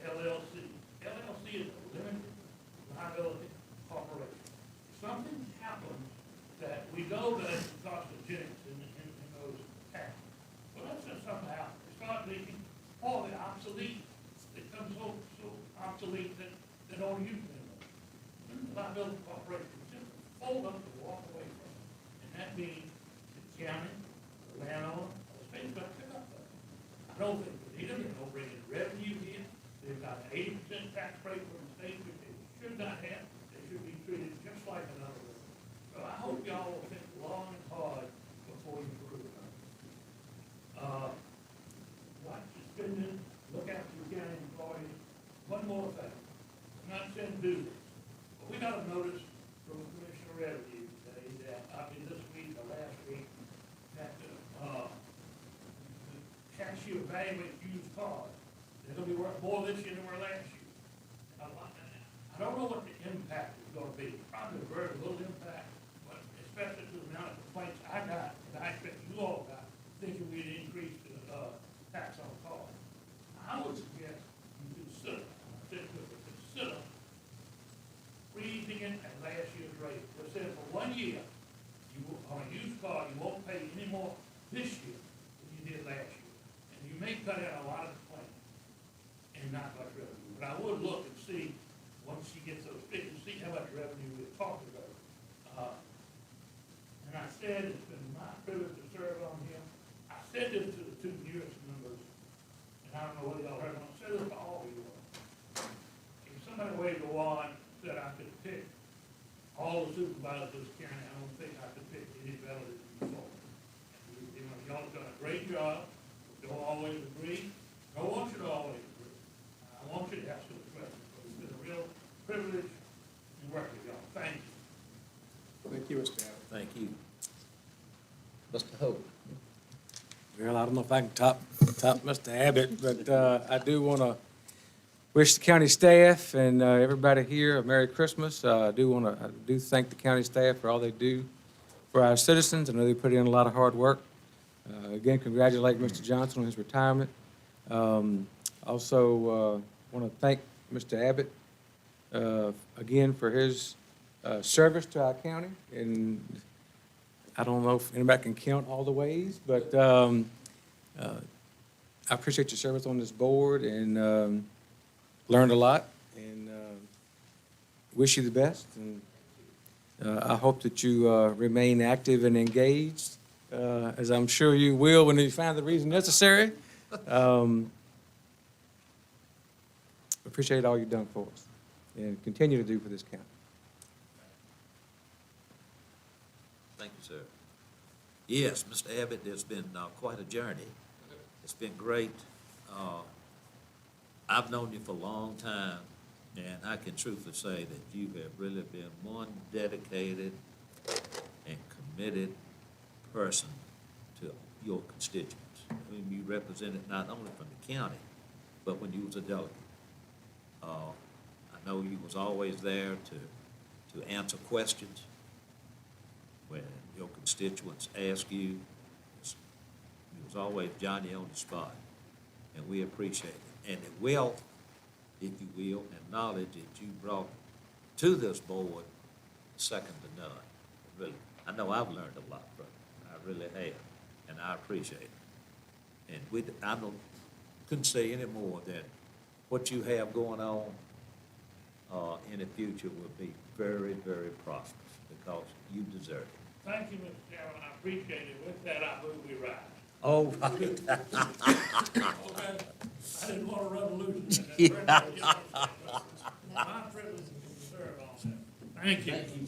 LLC. LLC is a limited liability corporation. If something happens that we know that it's carcinogenic in those tanks, well, let's just somehow start leaking, or they're obsolete. They become so obsolete that they don't use them anymore. Liability corporation, just fold up and walk away from it. And that means the county, the landowner, the state's gonna pick up that. I don't think they need them, they don't bring in revenue here. They've got an 80% tax rate from the state, which they should not have. They should be treated just like another one. So I hope y'all will think long and hard before you approve it. Watch the spending, look after your county employees. One more thing, I'm not saying do this, but we got a notice from Commissioner Revenue today that, this week or last week, that, the cashier evaluates used cars. They're gonna be worth more this year than were last year. I don't know what the impact is gonna be, probably very little impact, but especially to the amount of complaints I got, and I expect you all got, thinking we'd increase the, tax on cars. I would suggest you consider, consider freezing it at last year's rate. It said for 1 year, you will, on a used car, you won't pay any more this year than you did last year. And you may cut out a lot of complaints and not much revenue. But I would look and see, once she gets those figures, see how much revenue we're talking about. And I said, it's been my privilege to serve on him. I said this to the 2 newest members, and I don't know whether y'all heard me, I said this to all of you. If somebody way to go on said I could pick all the supervisors of this county, I don't think I could pick any better than you all. You know, y'all have done a great job. Don't always agree. No one should always agree. I want you to have some questions. It's been a real privilege to work with y'all. Thank you. Thank you, Mr. Abbott. Thank you. Mr. Hope. Well, I don't know if I can top Mr. Abbott, but I do want to wish the county staff and everybody here a Merry Christmas. I do thank the county staff for all they do for our citizens. I know they put in a lot of hard work. Again, congratulate Mr. Johnson on his retirement. Also, want to thank Mr. Abbott again for his service to our county. And I don't know if anybody can count all the ways, but I appreciate your service on this board and learned a lot, and wish you the best. And I hope that you remain active and engaged, as I'm sure you will when you find the reason necessary. Appreciate all you've done for us and continue to do for this county. Thank you, sir. Yes, Mr. Abbott, there's been quite a journey. It's been great. I've known you for a long time, and I can truthfully say that you have really been one dedicated and committed person to your constituents, whom you represented not only from the county, but when you was a delegate. I know you was always there to answer questions when your constituents ask you. You was always Johnny on the spot, and we appreciate it. And the wealth, if you will, and knowledge that you brought to this board, second to none. Really, I know I've learned a lot from you. I really have, and I appreciate it. And I know couldn't say any more that what you have going on, in the future will be very, very prosperous, because you deserve it. Thank you, Mr. Chairman, I appreciate it. With that, I move we rise. All right. Okay, I didn't want a revolution. My privilege is to serve on that. Thank you.